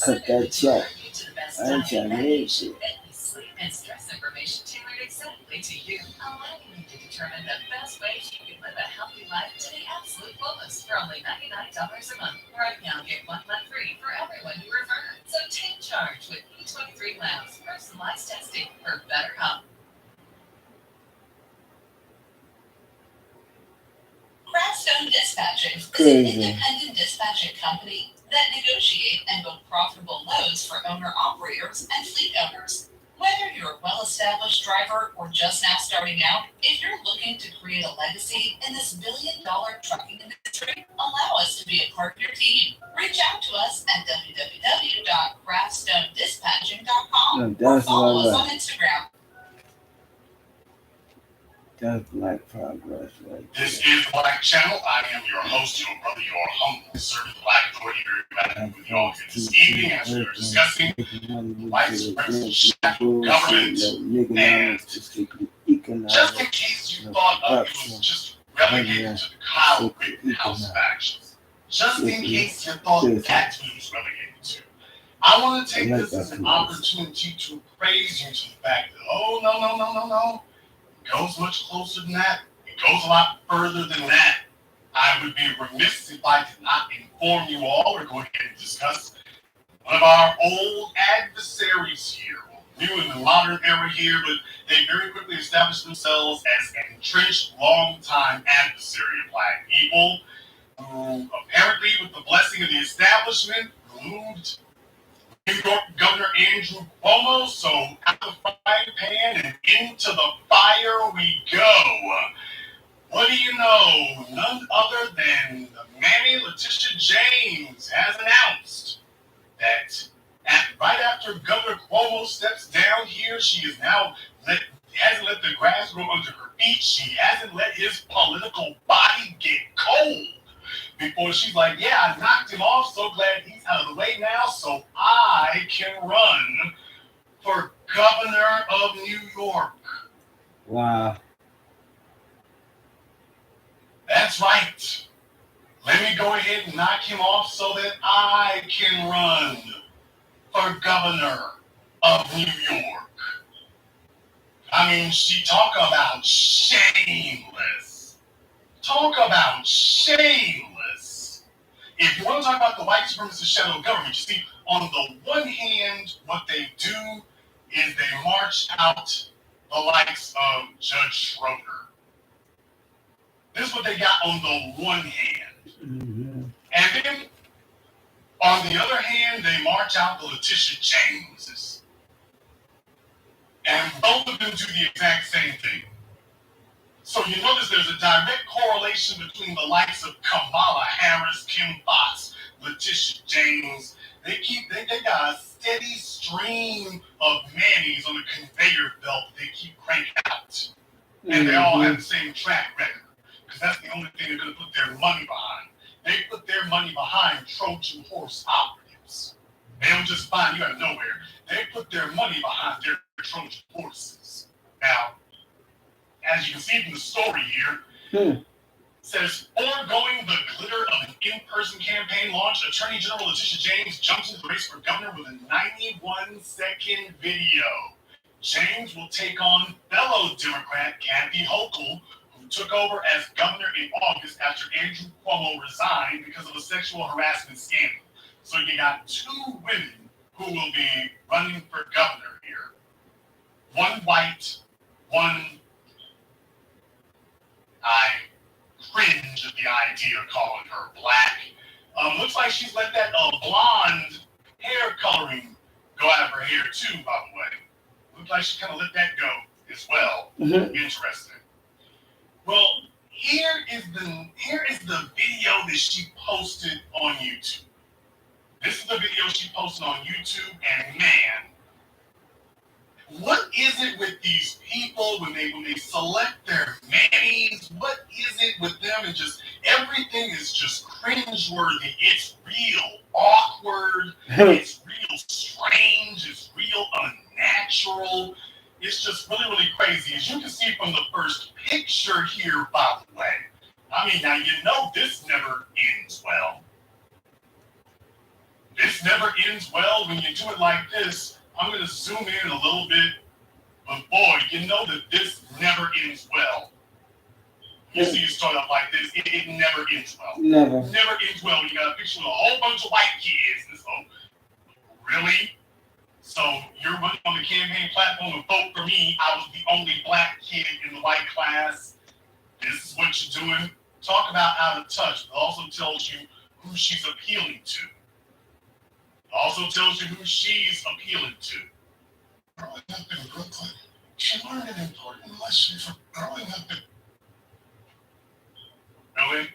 cut that check. I ain't trying to hear shit. And stress information tailored exactly to you, allowing you to determine the best ways you can live a healthy life to the absolute fullest for only $99 a month. Right now, get 1 month free for everyone you refer. So take charge with E23 Labs personalized testing for better health. Craftstone Dispatching is an independent dispatching company that negotiate and book profitable loads for owner-operators and fleet owners. Whether you're a well-established driver or just now starting out, if you're looking to create a legacy in this billion-dollar trucking industry, allow us to be a part of your team. Reach out to us at www.craftstonedispatching.com or follow us on Instagram. That's Black Progress right This there. is Black Channel. I am your host, your brother, your humble servant, Black Authority, very glad with y'all here this evening as we are discussing white supremacy, shadow government, and just in case you thought it was just relegated to the Kyle Rittenhouse factions, just in case you thought that's what it was relegated to, I want to take this as an opportunity to praise you to the fact that, oh, no. It goes much closer than that. It goes a lot further than that. I would be remiss if I did not inform you all. We're going to discuss one of our old adversaries here, new in the modern era here, but they very quickly established themselves as an entrenched, long-time adversary of Black people, who apparently, with the blessing of the establishment, removed New York Governor Andrew Cuomo. So out of the frying pan and into the fire we go. What do you know? None other than Mammy Letitia James has announced that right after Governor Cuomo steps down here, she is now hasn't let the grass grow under her feet. She hasn't let his political body get cold. Before she's like, yeah, I knocked him off. So glad he's out of the way now, so I can run for governor of New York. Wow. That's right. Let me go ahead and knock him off so that I can run for governor of New York. I mean, she talk about shameless. Talk about shameless. If you want to talk about the white supremacist shadow government, you see, on the one hand, what they do is they march out the likes of Judge Schroeder. This is what they got on the one hand. Mm-hmm. And then, on the other hand, they march out the Letitia Jameses. And both of them do the exact same thing. So you notice there's a direct correlation between the likes of Kamala Harris, Kim Fox, Letitia James. They got a steady stream of Mannies on the conveyor belt they keep cranking out. And they all have the same track record. Because that's the only thing they're going to put their money behind. They put their money behind Trojan horse operatives. They don't just find you out of nowhere. They put their money behind their Trojan horses. Now, as you can see from the story here, says, foregoing the glitter of an in-person campaign launch, Attorney General Letitia James jumps into the race for governor with a 91-second video. James will take on fellow Democrat Kathy Hochul, who took over as governor in August after Andrew Cuomo resigned because of a sexual harassment scandal. So you got two women who will be running for governor here. One white, one... I cringe at the idea of calling her black. Looks like she's let that blonde hair coloring go out of her hair too, by the way. Looks like she kind of let that go as well. Mm-hmm. Interesting. Well, here is the video that she posted on YouTube. This is the video she posted on YouTube, and man, what is it with these people when they select their Mannies? What is it with them? And just everything is just cringeworthy. It's real awkward. It's real strange. It's real unnatural. It's just really, really crazy. As you can see from the first picture here, by the way. I mean, now you know this never ends well. This never ends well when you do it like this. I'm going to zoom in a little bit, but boy, you know that this never ends well. You see it start up like this, it never ends well. Never. Never ends well. You got a picture of a whole bunch of white kids. And so, really? So you're running on the campaign platform and vote for me. I was the only black kid in the white class. This is what you're doing. Talk about out of touch. It also tells you who she's appealing to. Also tells you who she's appealing to. Growing up in Brooklyn, she learned an important lesson from growing up in... Really?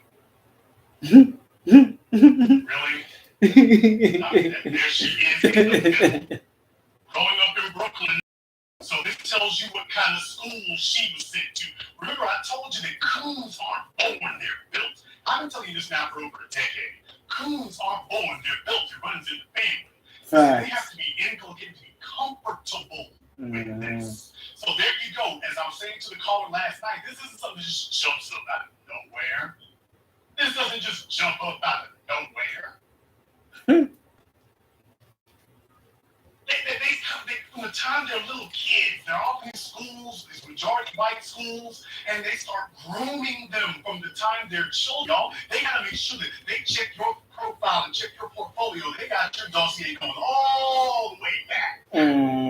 Really? There she is in the middle. Growing up in Brooklyn. So this tells tells you what kind of school she was sent to. Remember, I told you that coons aren't born, they're built. I've been telling you this now for over a decade. Coons aren't born, they're built. It runs in the family. So they have to be inculcated to be comfortable with this. So there you go. As I was saying to the caller last night, this isn't something that just jumps up out of nowhere. This doesn't just jump up out of nowhere. They from the time they're little kids, they're all in schools, these majority white schools, and they start grooming them from the time they're children. Y'all, they gotta make sure that they check your profile and check your portfolio. They got your dossier going all the way back.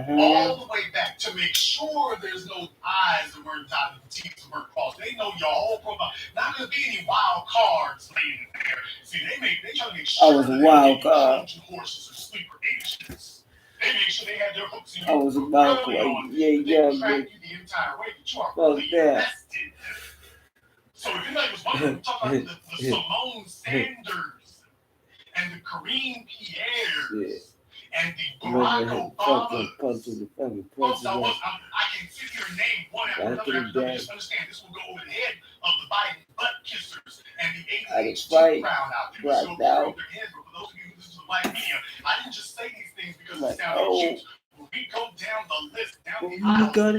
All the way back to make sure there's no I's that weren't dotted and T's that weren't crossed. They know your whole profile. Not gonna be any wild cards laying in there. See, they try to make sure I was a wild card. Horses or sleeper agents. They make sure they had their hooks in you. I was a wild card. Yeah, track you the entire way, but you are well, fully invested. So if anybody was wondering, we're talking about the Simone Sanders and the Kareem Pierres and the Barack Obama. Folks, I can sit here and name one after another. Just understand, this will go over the head of the Biden butt kissers and the ADHD crowd out there. So over their heads, but for those of you who listen to the black media, I didn't just say these things because it sounded cute. When we go down the list, down the aisle, John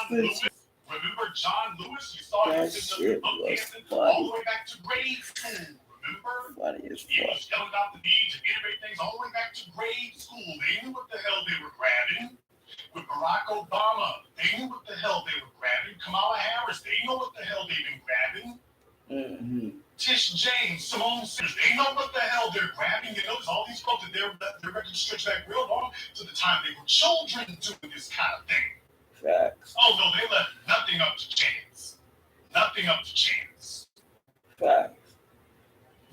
Lewis. Remember John Lewis? You saw him sitting up dancing all the way back to grade school. Remember? He was yelling out the need to innovate things all the way back to grade school. They knew what the hell they were grabbing. With Barack Obama, they knew what the hell they were grabbing. Kamala Harris, they know what the hell they've been grabbing. Tish James, Simone Sanders, they know what the hell they're grabbing. You notice all these folks that their records stretch back real long to the time they were children doing this kind of thing. Facts. Oh no, they left nothing up to chance. Nothing up to chance. Facts.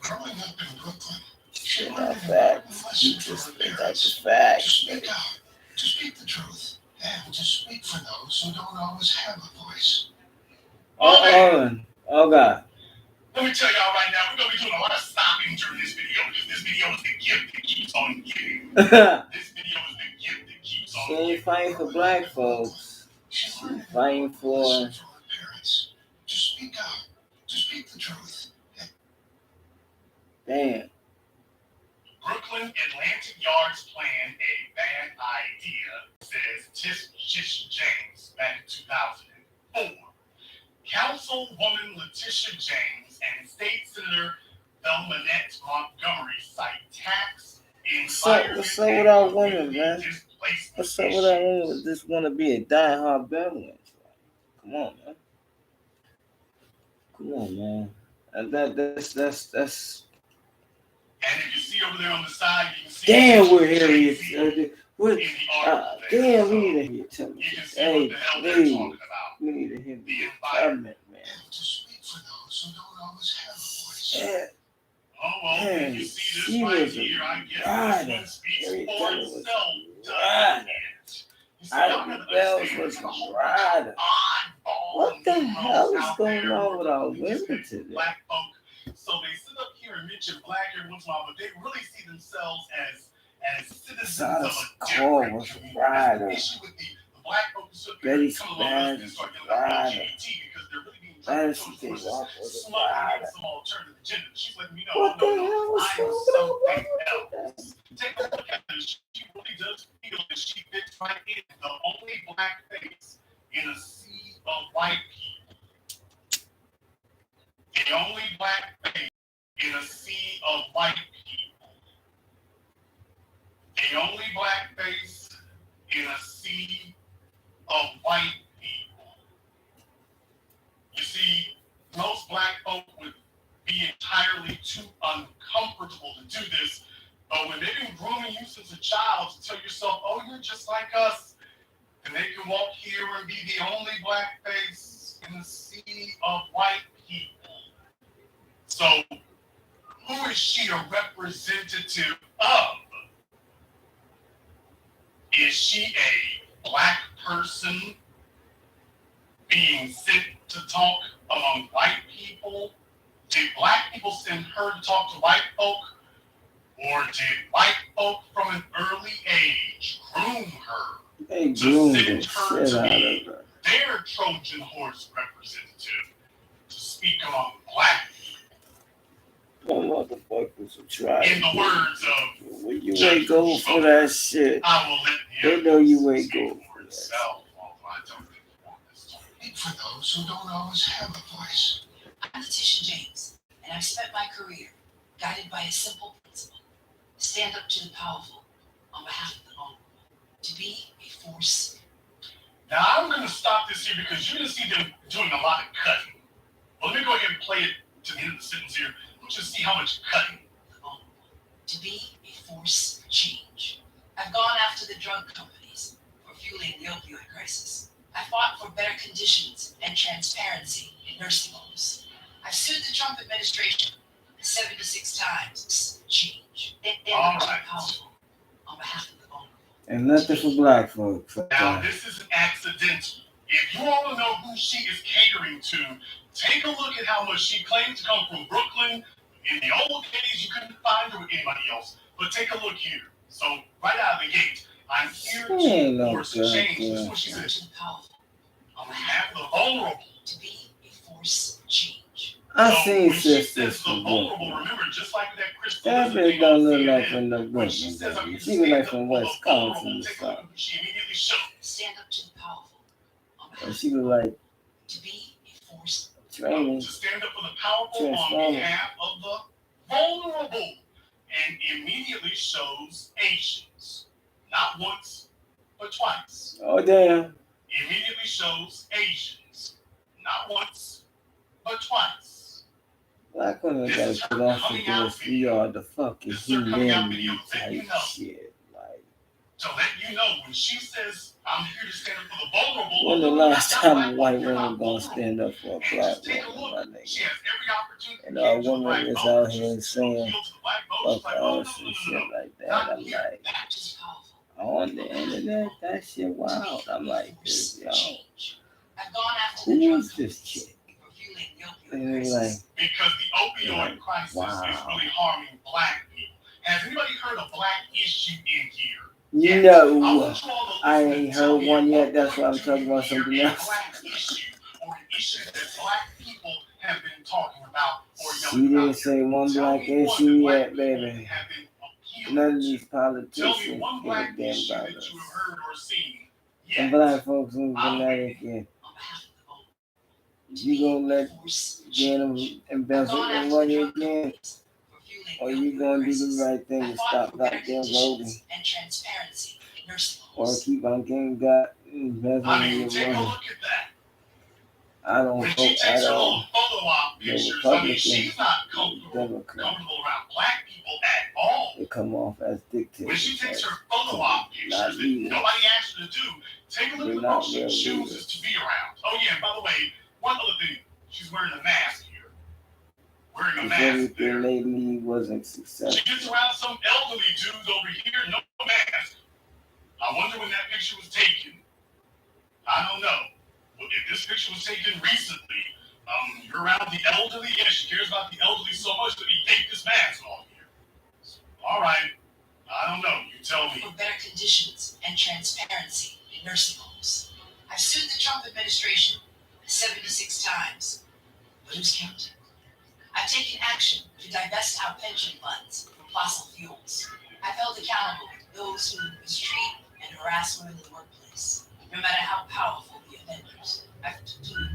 Growing up in Brooklyn, she learned facts. You just think that's the facts. To speak out, to speak the truth, and to speak for those who don't always have a voice. Oh God. Let me tell y'all right now, we're going to be doing a lot of stopping during this video because this video is the gift that keeps on giving. This video is the gift that keeps on giving. She ain't fighting for black folks. She's fighting for her parents. To speak out, to speak the truth. Damn. Brooklyn Atlantic Yards plan a bad idea, says Tish James back in 2004. Councilwoman Letitia James and State Senator Belmonette Montgomery cite tax environment. What's up with our women, man? What's up with our women that just want to be a diehard Belmont? Come on, man. Come on, man. And that's. And if you see over there on the side, you can see. Damn, we're here. Damn, we need to hear television. Hey, please. We need to hear the environment, man. To speak for those who don't always have a voice. Yeah. Oh, well, man, you see this right here, I guess this one speaks for itself, doesn't it? You see, y'all gotta understand, what the hell is going on with our women today? Black folk, so they sit up here and mention black every once in a while, but they really see themselves as citizens of a different community. The issue with the black folks who Betty come along and start yelling about LGBT because they're really being trying to smuggle some alternative gender. She's letting me know, what the hell is I am something else. Take a look at her. She really does feel that she fits right in, the only black face in a sea of white people. The only black face in a sea of white people. The only black face in a sea of white people. You see, most black folk would be entirely too uncomfortable to do this, but when they've been grooming you since a child to tell yourself, oh, you're just like us, and they can walk here and be the only black face in the sea of white people. So, who is she a representative of? Is she a black person being sent to talk among white people? Did black people send her to talk to white folk? Or did white folk from an early age groom her They to groomed the send shit her out to of be her. their Trojan horse representative to speak among black Them motherfuckers will try in to the do words it. of When you Judge ain't go for that shit, I will let the they know you evidence ain't speak go for for that. itself, although I don't think you want this to. And for those who don't always have a voice. I'm Letitia James, and I've spent my career guided by a simple principle: stand up to the powerful on behalf of the vulnerable, to be a force. Now I'm going to stop this here because you're going to see them doing a lot of cutting. Well, let me go ahead and play it to the end of the sentence here. Let's just see how much cutting. The vulnerable, to be a force for change. I've gone after the drug companies for fueling the opioid crisis. I fought for better conditions and transparency in nursing homes. I've sued the Trump administration 76 times. Change. All right. Powerful on behalf of the vulnerable. And nothing for black folks. Now, this isn't accidental. If you want to know who she is catering to, take a look at how much she claims to come from Brooklyn. In the old days, you couldn't find her with anybody else. But take a look here. So, right out of the gate, I'm here to force change. This is what she said. To the powerful On behalf of the vulnerable. to be a force for change. I So seen when she sisters says the from vulnerable, Brooklyn. remember, just like that Crystal That Elizabeth bitch thing don't on look like CNN, from the when she Brooklyn, says, I'm baby. here to She look stand like up from for the Wisconsin vulnerable, or take a look at something. who she immediately shows. Stand up to the powerful on behalf And she look like to be a force. training. To stand up for the powerful on Transformer. behalf of the vulnerable. And immediately shows Asians. Not once, but twice. Oh damn. Immediately shows Asians. Not once, but twice. Black women This gotta is her put on some coming out this we are the fucking This is her coming out video humanity to let you type know. shit. Like To let you know, when she says, I'm here to stand up for the vulnerable. when the no, last not time black a white women, you're woman not gonna vulnerable. stand up for a And black just take a woman, my look. She nigga? has every opportunity And to our give to the woman black is voters. out here She's saying appeal to the black voters. fuck She's like, oh, us and no. shit like that. Not I'm here. like, That is powerful. on the internet, that shit wild. I'm like, Force yo, change. I've gone after the who drug is this chick? for fueling the opioid And they crisis. like, Because the opioid like, crisis is wow. really harming black people. Has anybody heard a black issue in here? No, I ain't heard one yet. That's why I'm talking about something else. Black issue or an issue that black people have been talking about or She yelling didn't about. say one Tell black me one issue that black yet, people baby. have been appealing None of to. these Tell me politicians one give a black damn issue about that us. you have heard or seen. And Yet. black folks in I'm Connecticut, waiting. On behalf of the vulnerable. you gonna let Force them change. I've embezzle gone the after the money drug again? companies for fueling Or the you opioid gonna do crisis. the right thing I and fought stop for better goddamn voting? conditions and transparency in nursing Or homes. keep on getting got I embezzling mean, your take a money? look at that. I don't When she vote takes at her all. little photo op No pictures, I mean, Republican, she's not no comfortable Democrat. around black people at all. They come off as dictators. When she takes as her photo op pictures not that leaders. nobody asked her to do, take a look They're at the not folks she real chooses leaders. to be around. Oh yeah, and by the way, one other thing, she's wearing a mask here. Wearing a Because mask there. everything they lead wasn't She successful. gets around some elderly dudes over here, no mask. I wonder when that picture was taken. I don't know. But if this picture was taken recently, you're around the elderly. Yeah, she cares about the elderly so much that he take this mask off here. All right. I don't know. You tell me. For better conditions and transparency in nursing homes. I've sued the Trump administration 76 times, but who's counting? I've taken action to divest our pension funds from fossil fuels. I've held accountable those who mistreat and harass women in the workplace, no matter how powerful the offenders. I've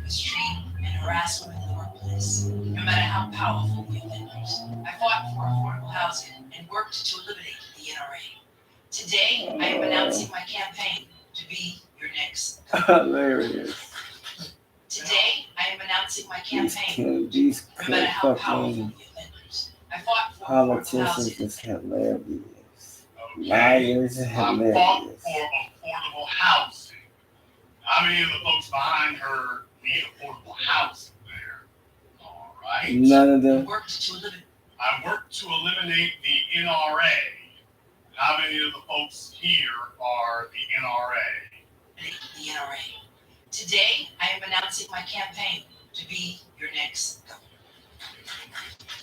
mistreat and harass women in the workplace, no matter how powerful the offenders. I fought for affordable housing and worked to eliminate the NRA. Today, I am announcing my campaign to be your next. Hilarious. Today, I am announcing my campaign. These No matter how powerful fucking the offenders. I fought for affordable politicians housing. is hilarious. Okay. Liars are I fought hilarious. for affordable housing. How many of the folks behind her need affordable housing there? All right. None of I them. worked to eliminate. I worked to eliminate the NRA. How many of the folks here are the NRA? The NRA. Today, I am announcing my campaign to be your next governor.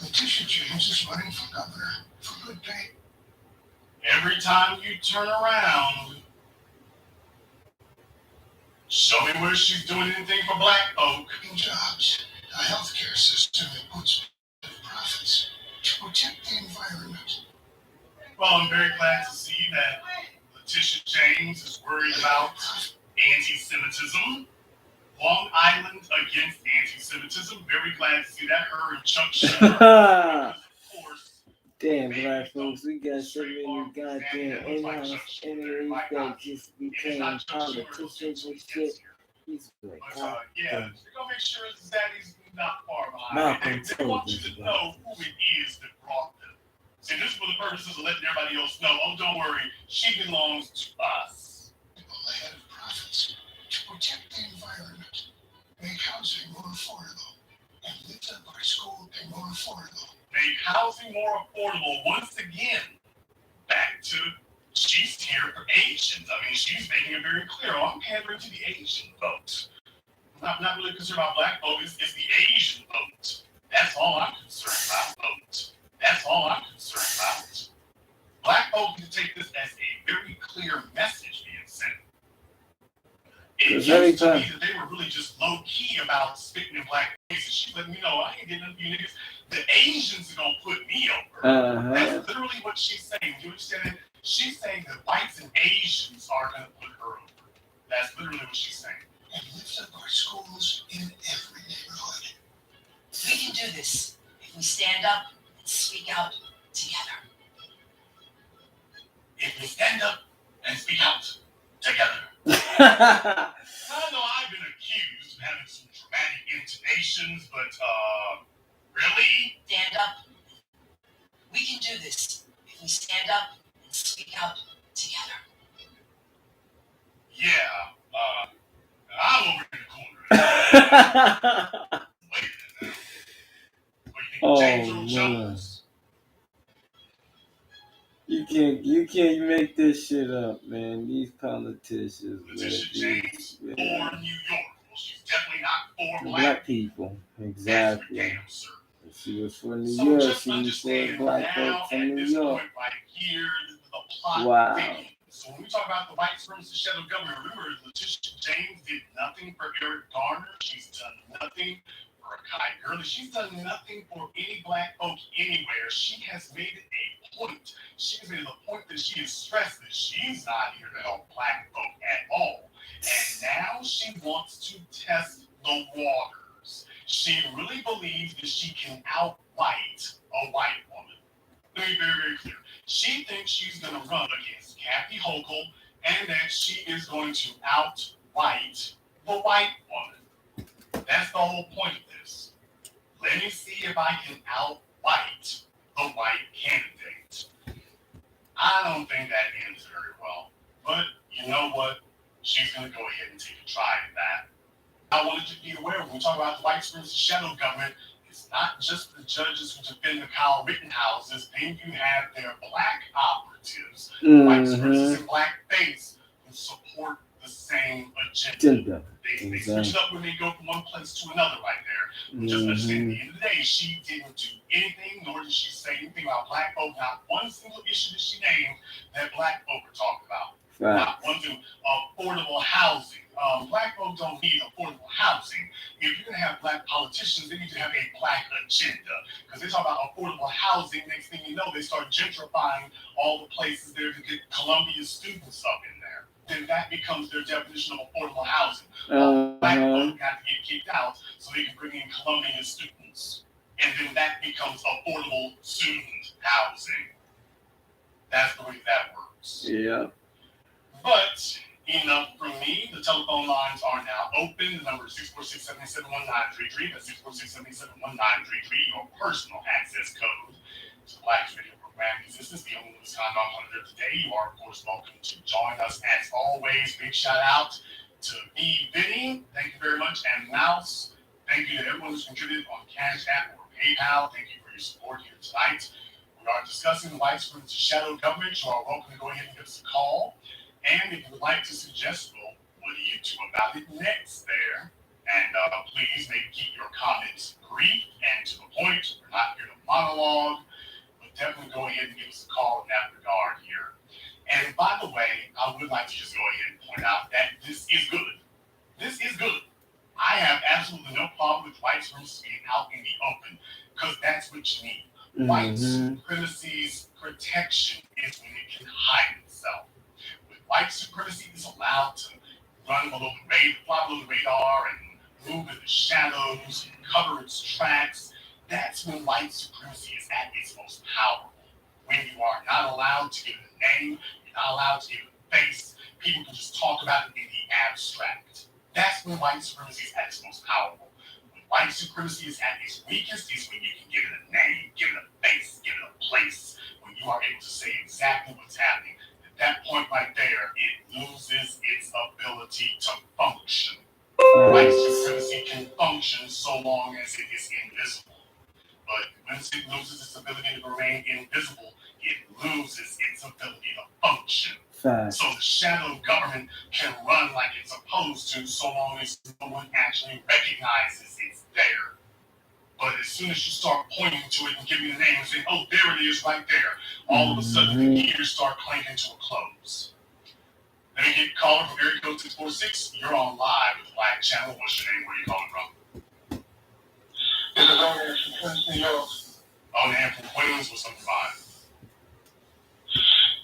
Letitia James is running for governor for good pay. Every time you turn around, Show me where she's doing anything for black folk. Jobs, a healthcare system that puts profits to protect the environment. Well, I'm very glad to see that Letitia James is worried about anti-Semitism. Long Island against anti-Semitism. Very glad to see that. Her and Chuck Schumer. Because, of course, damn, black folks, we got so many goddamn in-house enemies that just became politicians and shit. He's like, God yeah, damn. they're gonna make sure his daddy's not far behind. Malcolm They told want you us to about know who it is that brought them. See, this is for the purposes of letting everybody else know. Oh, don't worry, she belongs to us. People ahead of profits to protect the environment, make housing more affordable, and lift up our school pay more affordable. Make housing more affordable. Once again, back to she's here for Asians. I mean, she's making it very clear. Oh, I'm pandering to the Asian vote. I'm not really concerned about black vote. It's the Asian vote. That's all I'm concerned about. Vote. That's all I'm concerned about. Black folk need to take this as a very clear message being sent. It used to be that they were really just low key about spitting in black faces. She let me know I ain't getting you niggas. The Asians are gonna put me over. That's literally what she's saying. Do you understand it? She's saying that whites and Asians are gonna put her over. That's literally what she's saying. And lift up our schools in every neighborhood. We can do this if we stand up and speak out together. If we stand up and speak out together. I know I've been accused of having some dramatic intonations, but really? Stand up. We can do this if we stand up and speak out together. Yeah, I'm over in the corner. Wait a minute now. What, you think James Earl Jones? You can't make this shit up, man. These politicians, Letitia James, for New York. Well, she's definitely not for black people. Exactly. Damn, sir. She was for New York. She was for black folks from New York. Right here, the plot. Wow. So when we talk about the white supremacist shadow government, remember Letitia James did nothing for Eric Garner. She's done nothing for Kai Gurley. She's done nothing for any black folk anywhere. She has made it a point. She has made it a point that she has stressed that she's not here to help black folk at all. And now she wants to test the waters. She really believes that she can out-white a white woman. Let me be very, very clear. She thinks she's going to run against Kathy Hochul and that she is going to out-white the white woman. That's the whole point of this. Let me see if I can out-white the white candidate. I don't think that ends very well. But you know what? She's going to go ahead and take a try at that. I wanted you to be aware when we talk about the white supremacist shadow government, it's not just the judges who defend the Kyle Rittenhouses. Then you have their black operatives, white supremacists and blackface, who support the same agenda. They switch it up when they go from one place to another right there. Just understand, at the end of the day, she didn't do anything, nor did she say anything about black folk. Not one single issue that she named that black folk are talking about. Right. Not one thing. Affordable housing. Black folk don't need affordable housing. If you're going to have black politicians, they need to have a black agenda. Because they talk about affordable housing, next thing you know, they start gentrifying all the places there to get Columbia students up in there. Then that becomes their definition of affordable housing. Black folk have to get kicked out so they can bring in Columbia students. And then that becomes affordable student housing. That's the way that works. Yeah. But enough from me. The telephone lines are now open. The number is 646-787-1933. That's 646-787-1933. Your personal access code to the Black Radio Program Existence, the only this kind on there today. You are, of course, welcome to join us as always. Big shout out to me, Vinny. Thank you very much. And Mouse. Thank you to everyone who's contributed on Cash App or PayPal. Thank you for your support here tonight. We are discussing the white supremacist shadow government. You are welcome to go ahead and give us a call. And if you would like to suggest, well, what do you do about it next there? And please maybe keep your comments brief and to the point. We're not here to monologue, but definitely go ahead and give us a call in that regard here. And by the way, I would like to just go ahead and point out that this is good. This is good. I have absolutely no problem with white supremacy being out in the open because that's what you need. White supremacy's protection is when it can hide itself. When white supremacy is allowed to run below the radar, fly below the radar, and move in the shadows and cover its tracks, that's when white supremacy is at its most powerful. When you are not allowed to give it a name, you're not allowed to give it a face, people can just talk about it in the abstract. That's when white supremacy is at its most powerful. When white supremacy is at its weakest is when you can give it a name, give it a face, give it a place, when you are able to say exactly what's happening. At that point right there, it loses its ability to function. White supremacy can function so long as it is invisible. But once it loses its ability to remain invisible, it loses its ability to function. So the shadow government can run like it's supposed to so long as no one actually recognizes it's there. But as soon as you start pointing to it and giving the name and saying, oh, there it is right there, all of a sudden the ears start clanking to a close. Let me get caller from area code 646. You're on live with Black Channel. What's your name? Where are you calling from? This is Onan from Queens, New York. Onan from Queens. What's on your mind?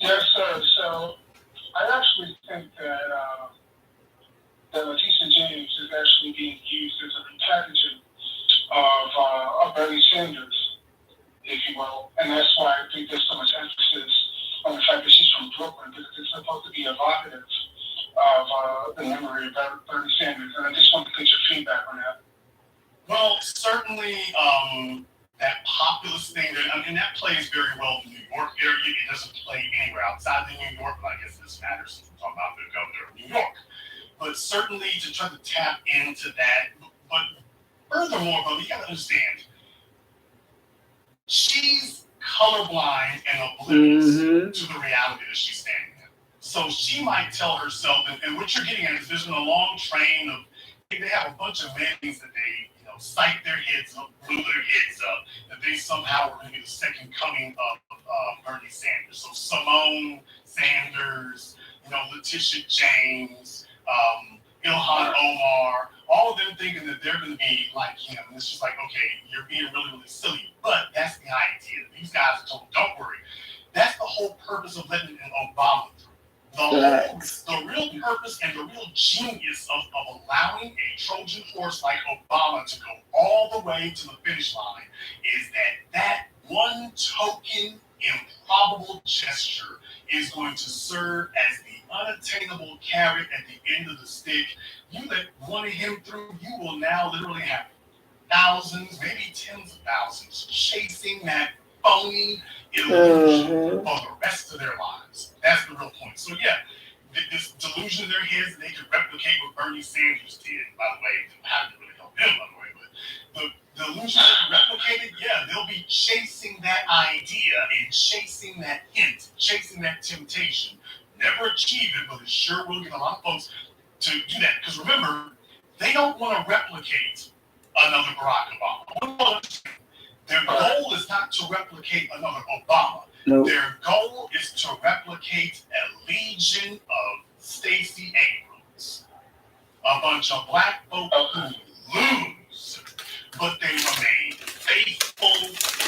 Yes, sir. So I actually think that Letitia James is actually being used as a repackaging of Bernie Sanders, if you will. And that's why I think there's so much emphasis on the fact that she's from Brooklyn, because it's supposed to be evocative of the memory of Bernie Sanders. And I just want to get your feedback on that. Well, certainly that populist thing, and that plays very well in the New York area. It doesn't play anywhere outside of New York, but I guess this matters since we're talking about the governor of New York. But certainly to try to tap into that. But furthermore, though, you got to understand, she's colorblind and oblivious to the reality that she's standing in. So she might tell herself, and what you're getting at is there's been a long train of, they have a bunch of things that they, cite their heads up, glue their heads up, that they somehow are going to be the second coming of Bernie Sanders. So Simone Sanders, Letitia James, Ilhan Omar, all of them thinking that they're going to be like him. And it's just like, okay, you're being really, really silly. But that's the idea. These guys are told, don't worry. That's the whole purpose of letting an Obama through. The real purpose and the real genius of allowing a Trojan horse like Obama to go all the way to the finish line is that one token, improbable gesture is going to serve as the unattainable carrot at the end of the stick. You let one of him through, you will now literally have thousands, maybe tens of thousands, chasing that phony illusion for the rest of their lives. That's the real point. So yeah, this delusion in their heads that they could replicate what Bernie Sanders did, by the way, haven't really helped them, by the way, but the illusion that they replicated, yeah, they'll be chasing that idea and chasing that hint, chasing that temptation. Never achieve it, but it sure will get a lot of folks to do that. Because remember, they don't want to replicate another Barack Obama. Their goal is not to replicate another Obama. Nope. Their goal is to replicate a legion of Stacey Abrams. A bunch of black folk who lose, but they remain faithful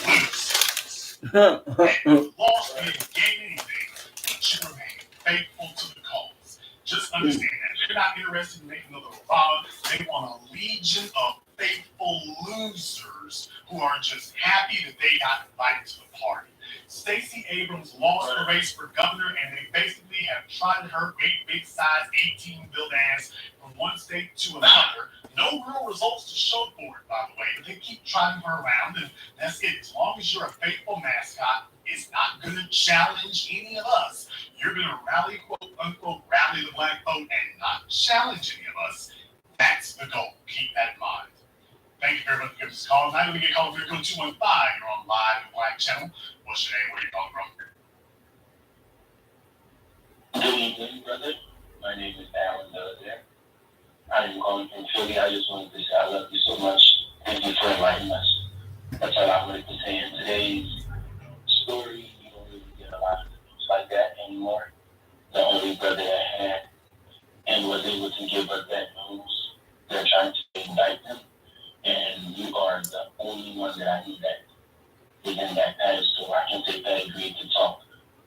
losers. And you lost, you didn't gain anything, but you remain faithful to the cause. Just understand that. They're not interested in making another Obama. They want a legion of faithful losers who are just happy that they got invited to the party. Stacey Abrams lost the race for governor, and they basically have trotted her big size 18-built ass from one state to another. No real results to show for it, by the way. But they keep trotting her around, and that's it. As long as you're a faithful mascot, it's not going to challenge any of us. You're going to rally, quote unquote, rally the black vote and not challenge any of us. That's the goal. Keep that in mind. Thank you very much for giving this call. Now you're going to get called here, code 215. You're on live with Black Channel. What's your name? Where are you calling from? Good evening, brother. My name is Alan there. I am calling from Philly. I just wanted to say I love you so much. Thank you for enlightening us. That's all I wanted to say in today's story. You don't really get a lot of news like that anymore. The only brother I had and was able to give us that news they're trying to indict him, and you are the only one that I need that is in that pedestal. I can take that degree to talk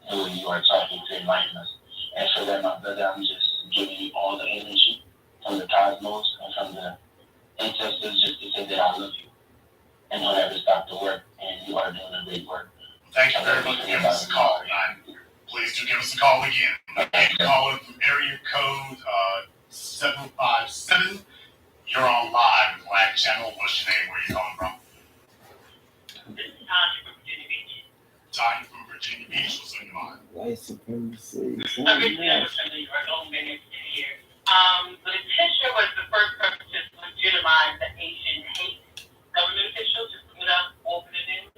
the way you are talking to enlighten us. And for that, my brother, I'm just giving you all the energy from the cosmos and from the ancestors just to say that I love you and don't ever stop the work. And you are doing a great work. Thank you very much for giving us a call tonight. Please do give us a call again. Again, call in from area code 757. You're on live with Black Channel. What's your name? Where are you calling from? This is Tanya from Virginia Beach. Tanya from Virginia Beach. What's on your mind? White supremacy. Originally, I was from New York, only been here for 2 years. Letitia was the first person to legitimize the Asian hate government official, just put it up, open it in,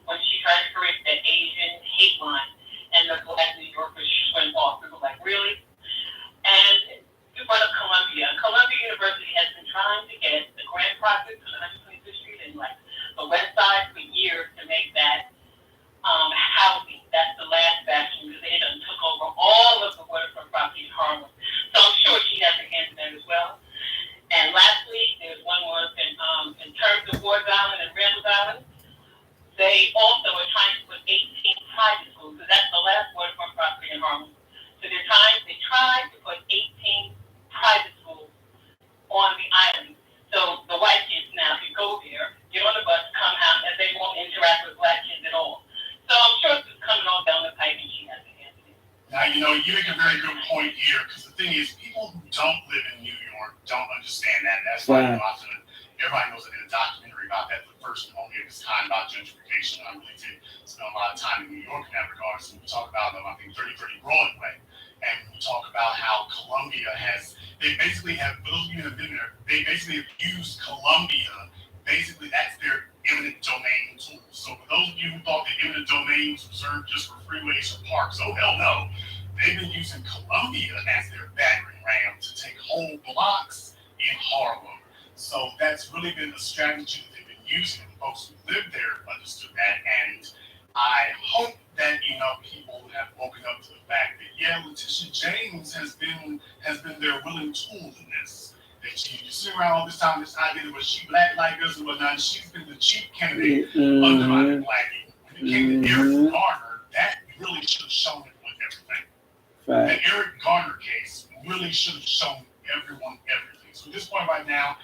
when she tried to create the Asian hate line, and the Black New Yorkers went off. People were like, really? And you brought up Columbia. Columbia University has been trying to get the grant project for the 125th Street and like the West Side for years to make that housing. That's the last bastion because they done took over all of the waterfront property in Harlem. So I'm sure she has a hand in that as well. And lastly, there's one more in terms of Ward Island and Randall Island. They also are trying to put 18 private schools because that's the last waterfront property in Harlem. So they tried to put 18 private schools on the island. So the white kids now can go there, get on the bus, come out, and they won't interact with black kids at all. So I'm sure this is coming on down the pipe and she has a hand in it. Now, you know, you make a very good point here because the thing is, people who don't live in New York don't understand that. That's why everybody knows that in a documentary about that, the first and only of its kind about gentrification. I really did spend a lot of time in New York in that regard. So we talk about, I think, 3030 Broadway. And we talk about how Columbia they basically have, for those of you that have been there, they basically have used Columbia, basically that's their eminent domain tool. So for those of you who thought that eminent domain was reserved just for freeways or parks, oh hell no. They've been using Columbia as their battering ram to take whole blocks in Harlem. So that's really been a strategy that they've been using. Folks who live there understood that, and I hope that enough people have woken up to the fact that Letitia James has been their willing tool in this. That you sit around all this time, this idea that was she black like us and whatnot, and she's been the cheap candidate undermining black people. When it came to Eric Garner, that really should have shown it with everything. The Eric Garner case really should have shown everyone everything. So at this point right now,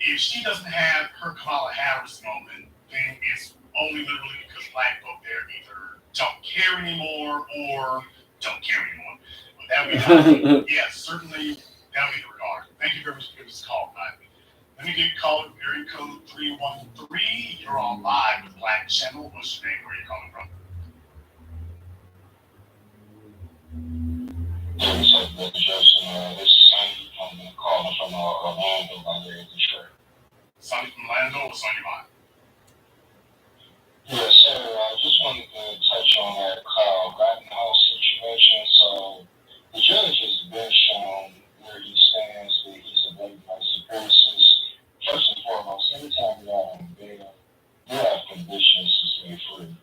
if she doesn't have her Kamala Harris moment, then it's only literally because black folk there either don't care anymore or don't care anymore. But that would be, certainly that would be the regard. Thank you very much for giving us a call tonight. Let me get called area code 313. You're on live with Black Channel. What's your name? Where are you calling from? What's up, Brother Justin? This is Sonny calling from Orlando by way of Detroit. Sonny from Orlando. What's on your mind? Yes, sir. I just wanted to touch on that Kyle Rittenhouse situation. So the judge has been shown where he stands, that he's a blatant white supremacist. First and foremost, anytime you're out on bail, you have conditions to stay free.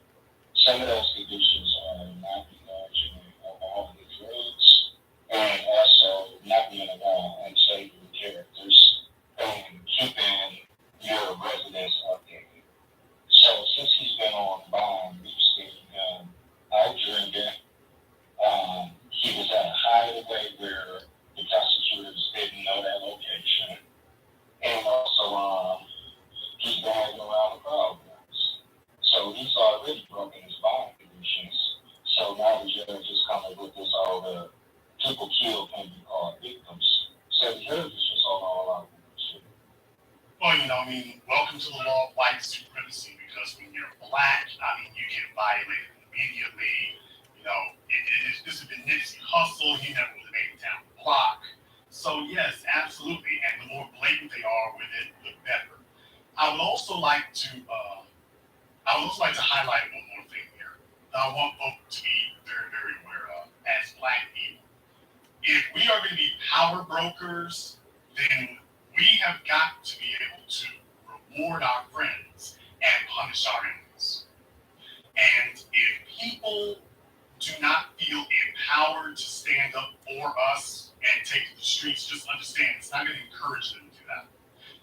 Some of those conditions are not indulging in alcohol and drugs, and also not being around unsavory characters and keeping your residence updated. So since he's been on bond, we've seen him out drinking. He was at a hideaway where the prosecutors didn't know that location. And also, he's been hanging around the crowd. So he's already broken his bond conditions. So now the judge is coming with this all the people killed can be called victims. So the judge is just all out of shit. Well, welcome to the law of white supremacy, because when you're black, you get violated immediately. This has been Nipsey Hussle. He never would have made it down the block. So yes, absolutely. And the more blatant they are with it, the better. I would also like to highlight one more thing here that I want folks to be very, very aware of as black people. If we are going to be power brokers, then we have got to be able to reward our friends and punish our enemies. And if people do not feel empowered to stand up for us and take to the streets, just understand it's not going to encourage them to do that.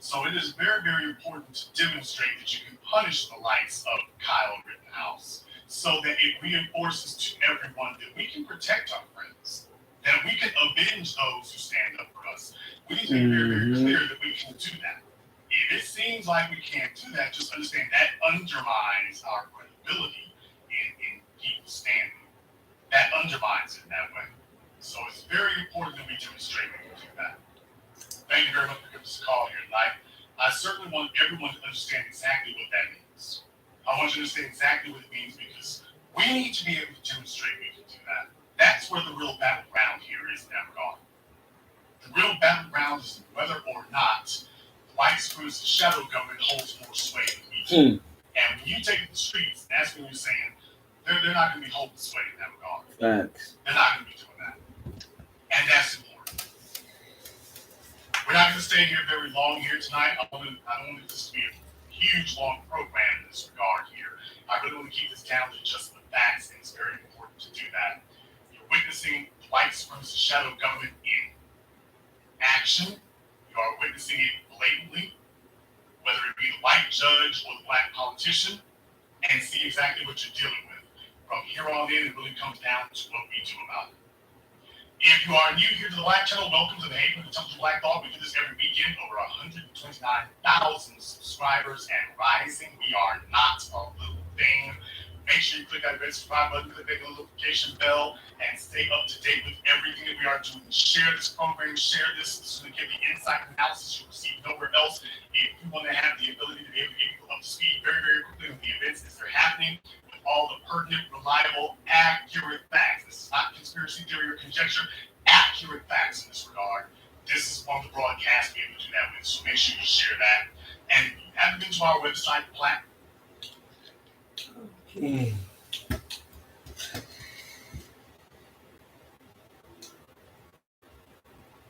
So it is very, very important to demonstrate that you can punish the likes of Kyle Rittenhouse so that it reinforces to everyone that we can protect our friends, that we can avenge those who stand up for us. We need to be very, very clear that we can do that. If it seems like we can't do that, just understand that undermines our credibility in people's standing. That undermines it that way. So it's very important that we demonstrate we can do that. Thank you very much for giving us a call here tonight. I certainly want everyone to understand exactly what that means. I want you to understand exactly what it means because we need to be able to demonstrate we can do that. That's where the real battleground here is in that regard. The real battleground is whether or not white supremacist shadow government holds more sway than we do. And when you take the streets, that's when you're saying they're not going to be holding sway in that regard. Facts. They're not going to be doing that. And that's important. We're not going to stay here very long here tonight. I don't want this to be a huge, long program in this regard here. I really want to keep this down to just the facts, and it's very important to do that. You're witnessing white supremacist shadow government in action. You are witnessing it blatantly, whether it be the white judge or the black politician, and see exactly what you're dealing with. From here on in, it really comes down to what we do about it. If you are new here to the Black Channel, welcome to the Haven of Intelligent Black Thought. We do this every weekend, over 129,000 subscribers and rising. We are not a little thing. Make sure you click that red subscribe button, click that notification bell, and stay up to date with everything that we are doing. Share this program, share this. This is going to give the insight and analysis you receive nowhere else. If you want to have the ability to be able to get people up to speed very, very quickly with the events as they're happening, all the pertinent, reliable, accurate facts. This is not conspiracy theory or conjecture. Accurate facts in this regard. This is one of the broadcasts we're able to do that with. So make sure you share that. And if you haven't been to our website, Black. Okay.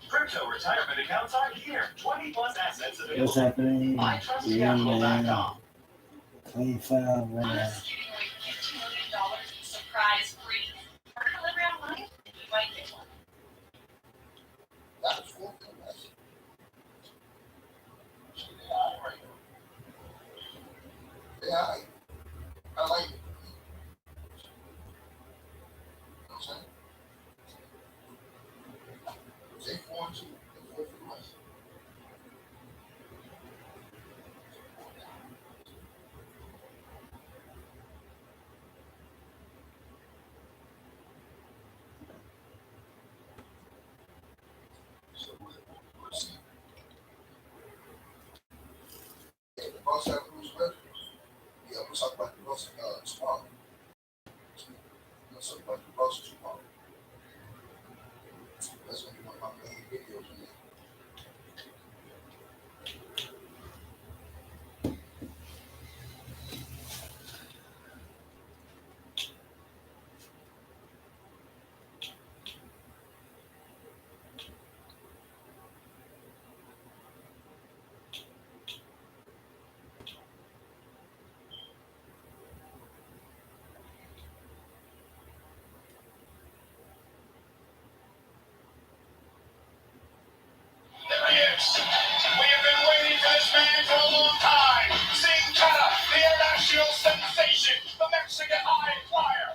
Crypto retirement accounts are here. 20 plus assets available. What's happening? iTrustCapital.com. 25 right now. Executing like $50 million surprise free for delivery online. You might get one. That's cool. Yeah, I like it. You know what I'm saying? Take 4 and 2. Take 4 for the rest. So, let's see. Yeah, the boss have to lose better. Yeah, we'll talk about the boss tomorrow. Let's talk about the boss tomorrow. That's going to be one of my main videos in there. Yes. We have been waiting for this man for a long time. Sin Cara, the international sensation, the Mexican high flyer.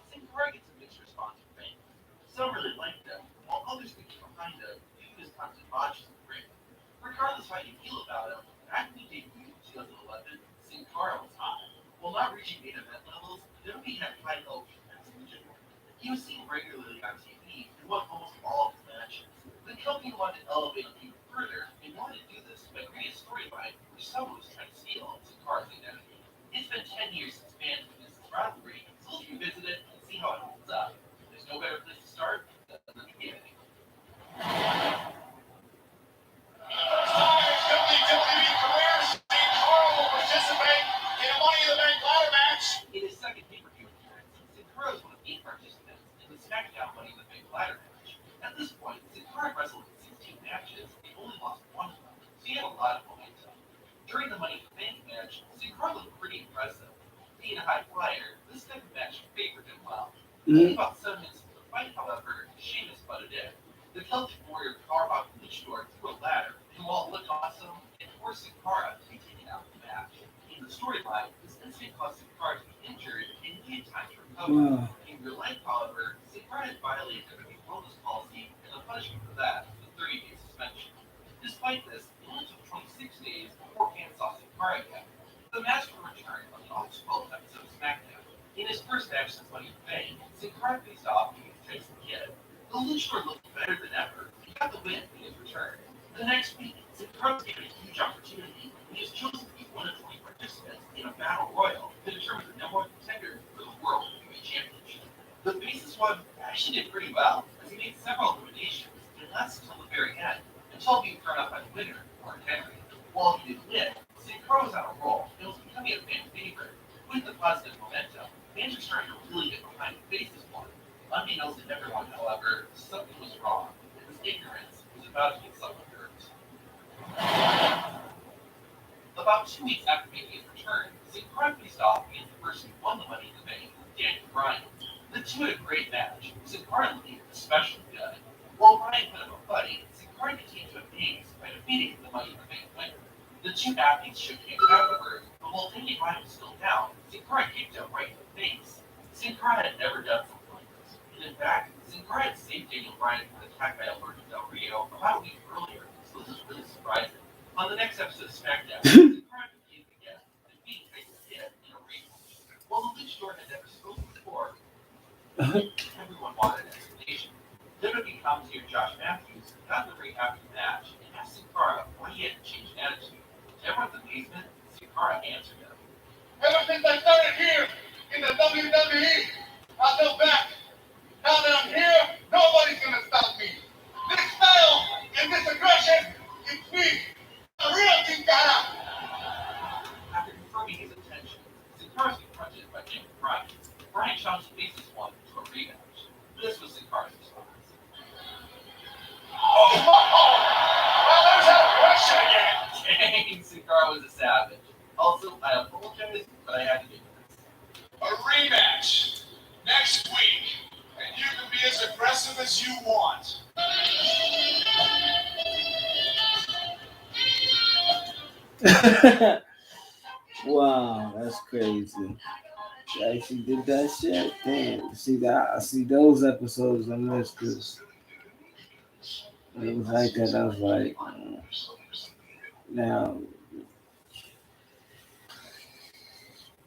Sin Cara gets a mixed response from fans. Some really like them, while others think behind them due to his constant botches in the ring. Regardless of how you feel about him, after he debuted in 2011, Sin Cara was hot. While not reaching main event levels, WWE had high hopes for Max Legend. He was seen regularly on TV and won almost all of his matches. The company wanted to elevate him even further and wanted to do this by creating a storyline where someone was trying to steal Sin Cara's identity. It's been 10 years since fans witnessed this rivalry, so let's revisit it and see how it holds up. There's no better place to start than the beginning. WWE career, Sin Cara will participate in a Money in the Bank ladder match. In his second pay-per-view appearance, Sin Cara was one of 8 participants in the SmackDown Money in the Bank ladder match. At this point, Sin Cara wrestled in 16 matches and only lost 1 of them, so he had a lot of momentum. During the Money in the Bank match, Sin Cara looked pretty impressive. Being a high flyer, this type of match favored him well. Only about 7 minutes into the fight, however, Sheamus butted in. The Celtic Warrior powerhouse luchador through a ladder, and while it looked awesome, forced Sin Cara to be taken out of the match. In the storyline, this incident caused Sin Cara to be injured and needed time to recover. In real life, however, Sin Cara had violated WWE wellness policy, and the punishment for that was a 30-day suspension. Despite this, it only took 26 days before fans saw Sin Cara again. The match would return on the August 12th episode of SmackDown. In his first match since Money in the Bank, Sin Cara faced off against Jason Kidd. The luchador looked better than ever. He got the win in his return. The next week, Sin Cara was given a huge opportunity when he was chosen to be one of 20 participants in a battle royal to determine the number one contender for the World Heavyweight Championship. The Faces one actually did pretty well, as he made several eliminations and lasted until the very end, until being thrown out by the winner, Mark Henry. While he did win, Sin Cara was on a roll and was becoming a fan favorite. With the positive momentum, fans were starting to really get behind the Faces one. Unbeknownst to everyone, however, something was wrong, and his ignorance was about to get someone hurt. About 2 weeks after making his return, Sin Cara faced off against the person who won the Money in the Bank, Daniel Bryan. The two had a great match, Sin Cara looking especially good. While Bryan put up a fight, Sin Cara continued to amaze by defeating the Money in the Bank winner. The two athletes shook hands afterward, but while Daniel Bryan was still down, Sin Cara kicked him right in the face. Sin Cara had never done something like this. And in fact, Sin Cara had saved Daniel Bryan from an attack by Alberto Del Rio about a week earlier, so this was really surprising. On the next episode of SmackDown, Sin Cara competed again and beat Jason Kidd in a rematch. While the luchador had never spoken before, everyone wanted an explanation. WWE commentator Josh Matthews got in the ring after the match and asked Sin Cara why he hadn't changed attitude. To everyone's amazement, Sin Cara answered him. Ever since I started here in the WWE, I feel back. Now that I'm here, nobody's gonna stop me. This style and this aggression is me. A real Sin Cara. After confirming his intentions, Sin Cara was confronted by Daniel Bryan. Bryan challenged the Faces one to a rematch. This was Sin Cara's response. Oh, well, there's that aggression again. Dang, Sin Cara was a savage. Also, I apologize, but I had to do this. A rematch next week, and you can be as aggressive as you want. Wow, that's crazy. She actually did that shit. Damn. See that? I see those episodes I missed this. It was like that. I was like, now,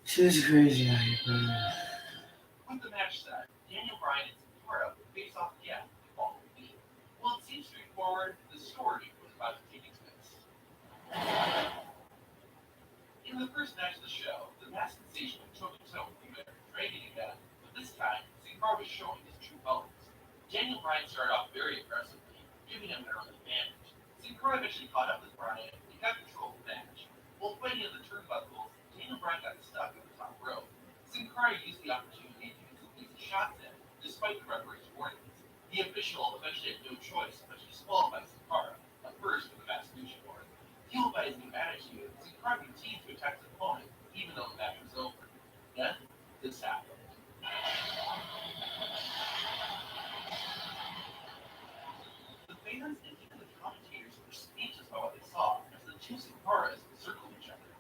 shit's crazy out here, man. With the match set, Daniel Bryan and Sin Cara would face off again the following week. While it seems straightforward, the story was about to take its twist. In the first match of the show, the masked sensation went toe-to-toe with the winner, Dragon again, but this time, Sin Cara was showing his true colors. Daniel Bryan started off very aggressively, giving him an early advantage. Sin Cara eventually caught up with Bryan and got control of the match. While fighting in the turnbuckles, Daniel Bryan got stuck at the top rope. Sin Cara used the opportunity to complete the shots in, despite the referee's warnings. The official eventually had no choice but to disqualify Sin Cara, a first for the masked luchador. Fueled by his new attitude, Sin Cara continued to attack his opponent, even though the match was over. Then, this happened. The fans and even the commentators were speechless by what they saw as the two Sin Caras circled each other.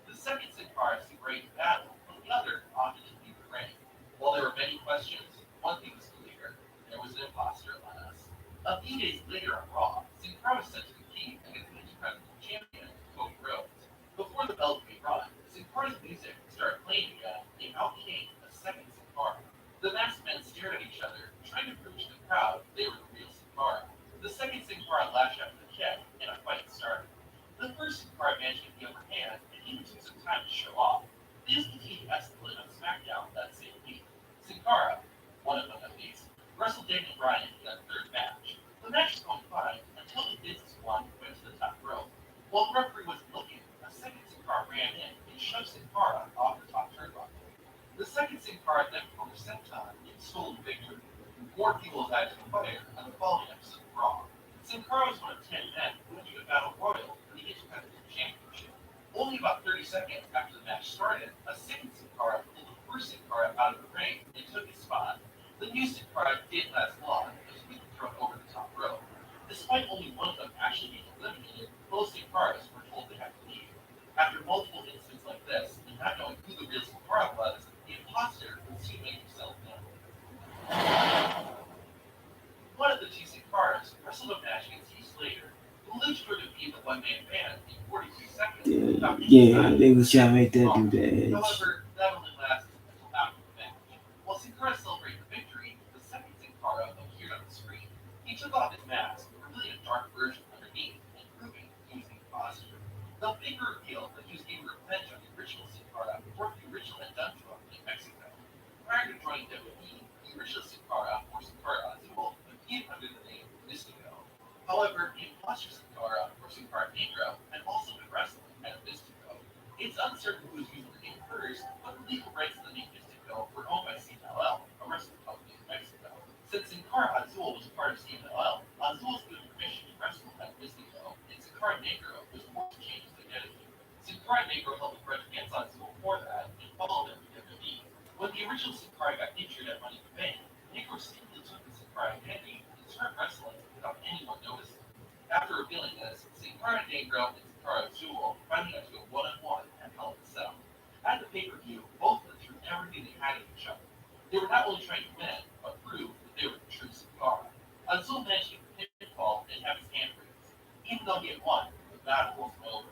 The second Sin Cara seemed ready to battle, but the other opted to leave the ring. While there were many questions, one thing was clear: there was an imposter among us. A few days later on Raw, Sin Cara was sent to compete against the Intercontinental Champion, Cody Rhodes. Before the belt could be run, Sin Cara's music started playing again, and out came a second Sin Cara. The masked men stared at each other, trying to prove to the crowd they were the real Sin Cara. The second Sin Cara lashed after the kick, and a fight started. The first Sin Cara managed to get the upper hand, and even took some time to show off. Things continued to escalate on SmackDown that same week. Sin Cara, one of them at least, wrestled Daniel Bryan in a third match. The match was going fine until the business one went to the top rope. While the referee wasn't looking, a second Sin Cara ran in and shoved Sin Cara off the top turnbuckle. The second Sin Cara then performed a senton and stole the victory. More people added to the fire on the following episode of Raw. Sin Cara was one of 10 men who entered a battle royal for the Intercontinental Championship. Only about 30 seconds after the match started, a second Sin Cara pulled the first Sin Cara out of the ring and took his spot. The new Sin Cara didn't last long and was quickly thrown over the top rope. Despite only one of them actually being eliminated, both Sin Caras were told they had to After multiple incidents like this, and not knowing who the real Sakura was, the imposter would soon make himself known. One of the two Sakaras wrestled a match against Heath Slater, who lived to defeat the one-man band in 43 seconds without Yeah, they was trying to make that do the edge. However, that only lasted until after the match. While Sin Cara celebrated the victory, the second Sin Cara appeared on the screen. He took off his mask, revealing a dark version underneath and proving he was the imposter. The Faker revealed that he was getting revenge on the original Sin Cara for what the original had done to him in Mexico. Prior to joining WWE, the original Sin Cara, or Sin Cara Azul, appeared under the name Mystico. However, the imposter Sin Cara, or Sin Cara Negro, had also been wrestling as Mystico. It's uncertain who was using the name first, but the legal rights to the name Mystico were owned by CMLL, a wrestling company in Mexico. Since Sin Cara Azul was part of CMLL, Azul was given permission to wrestle as Mystico, and Sin Cara Negro was forced to change his identity. Sin Cara Negro held a grudge against Azul for that and followed him to WWE. When the original Sin Cara got injured at Money in the Bank, Negro simply took the Sin Cara identity and started wrestling without anyone noticing. After revealing this, Sin Cara Negro and Sin Cara Azul finally got to go one-on-one at Hell in a Cell. At the pay-per-view, both of them threw everything they had at each other. They were not only trying to win, but prove that they were the true Sin Cara. Azul managed to get a pinfall and have his hand raised. Even though he had won, the battle wasn't over.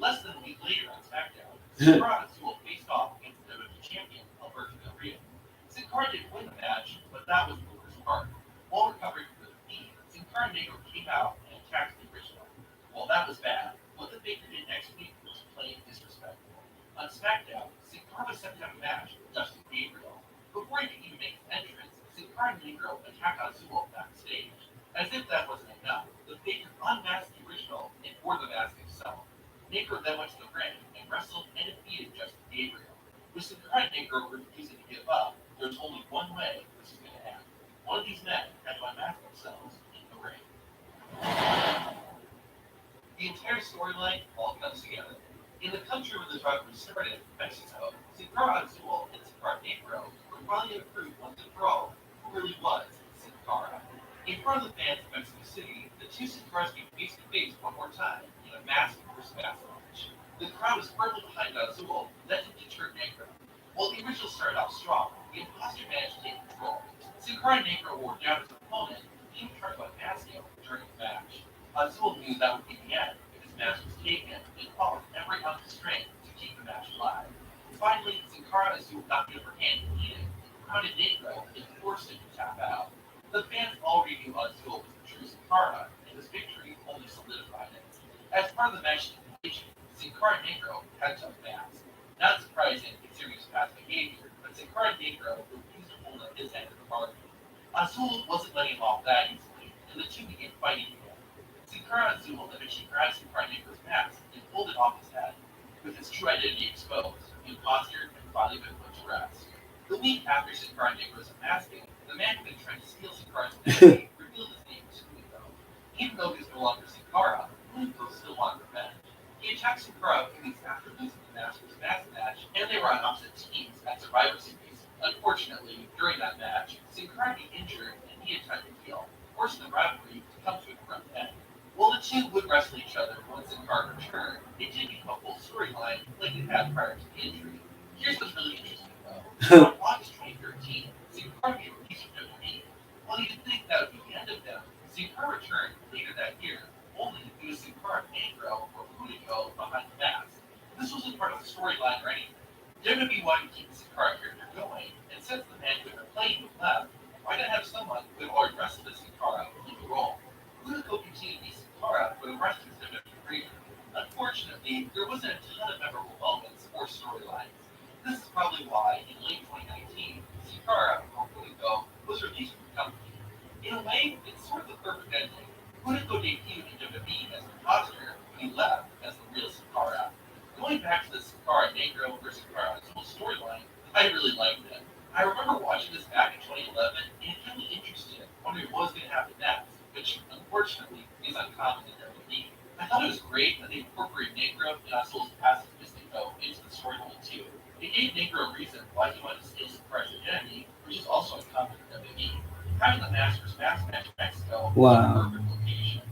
Less than a week later on SmackDown, Sin Cara Azul faced off against the WWE champion, Alberto Del Rio. Sin Cara didn't win the match, but that was the worst part. While recovering from the defeat, Sin Cara Negro came out and attacked the original. While that was bad, what the Baker did next week was plain disrespectful. On SmackDown, Sin Cara was set to have a match with Justin Gabriel. Before he could even make his entrance, Sin Cara Negro attacked Azul backstage. As if that wasn't enough, the Baker unmasked the original and wore the mask himself. Negro then went to the ring and wrestled and defeated Justin Gabriel. With Sin Cara Negro refusing to give up, there was only one way this was going to end. One of these men had to unmask themselves in the ring. The entire storyline all comes together. In the country where the drug was started, Mexico, Sin Cara Azul and Sin Cara Negro were finally approved once and for all who really was Sin Cara. In front of the fans of Mexico City, the two Sin Caras came face to face one more time in a mask versus mask match. The crowd was firmly behind Azul, that didn't deter Negro. While the original started off strong, the imposter managed to take control. Sin Cara Negro wore down his opponent, and he tried to unmask him during the match. Azul knew that would be the end if his mask was taken and followed every ounce of strength to keep the match alive. Finally, Sin Cara Azul got the upper hand and beat him, crowded Negro, and forced him to tap out. The fans already knew Azul was the true Sin Cara, and his victory only solidified it. As part of the match's completion, Sin Cara Negro had to unmask. Not surprising considering his past behavior, but Sin Cara Negro refused to hold up his end of the bargain. Azul wasn't letting him off that easily, and the two began fighting again. Sin Cara Azul eventually grabbed Sin Cara Negro's mask and pulled it off his head. With his true identity exposed, the imposter had finally been put to rest. The week after Sin Cara Negro's unmasking, the man who had been trying to steal Sin Cara's identity revealed his name to Unico. Even though he was no longer Sin Cara, Unico still wanted revenge. He attacked Sin Cara a few weeks after losing the Masters mask match, and they were on opposite teams at Survivor Series. Unfortunately, during that match, Sin Cara got injured and needed time to heal, forcing the rivalry to come to a abrupt end. While the two would wrestle each other once Sin Cara returned, it did become a full storyline like it had prior to the injury. Here's what's really interesting though. On August 2013, Sin Cara made a release from WWE. While you'd think that would be the end of them, Sin Cara returned later that year, only to be Sin Cara Negro or Unico behind the mask. This wasn't part of the storyline or anything. WWE wanted to keep the Sin Cara character going, and since the man who had been playing with left, why not have someone who had already wrestled as Sin Cara in the role? Unico continued to be Sin Cara for the rest of his WWE career. Unfortunately, there wasn't a ton of memorable moments or storylines. This is probably why, in late 2019, Sin Cara, or Unico, was released from the company. In a way, it's sort of the perfect ending. Unico debuted in WWE as an imposter, but he left as the real Sin Cara. Going back to the Sin Cara Negro versus Sin Cara Azul storyline, I really liked it. I remember watching this back in 2011 and it kept me interested, wondering what was going to happen next, which unfortunately is uncommon in WWE. I thought it was great that they incorporated Negro and Azul's past as Mystico into the storyline too. It gave Negro a reason why he wanted to steal Sin Cara's identity, which is also uncommon in WWE. Having the Masters mask match in Mexico was a perfect location.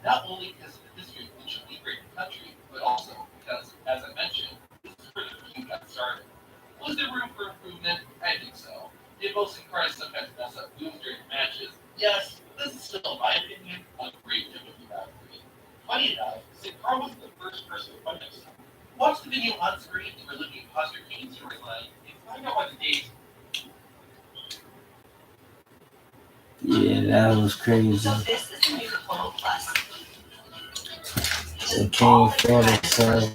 Not only because of the history of lucha libre in the country, but also because As I mentioned, this is where the feud got started. Was there room for improvement? I think so. Did both cars sometimes mess up moves during matches? Yes, this is still, in my opinion, a great WWE rivalry. Funny enough, Sin Cara wasn't the first person to fight us. Watch the video on screen for Olivia Foster Kane's storyline and find out why the days. Yeah, that was crazy. So this is the new Total Plus. It came for the sun.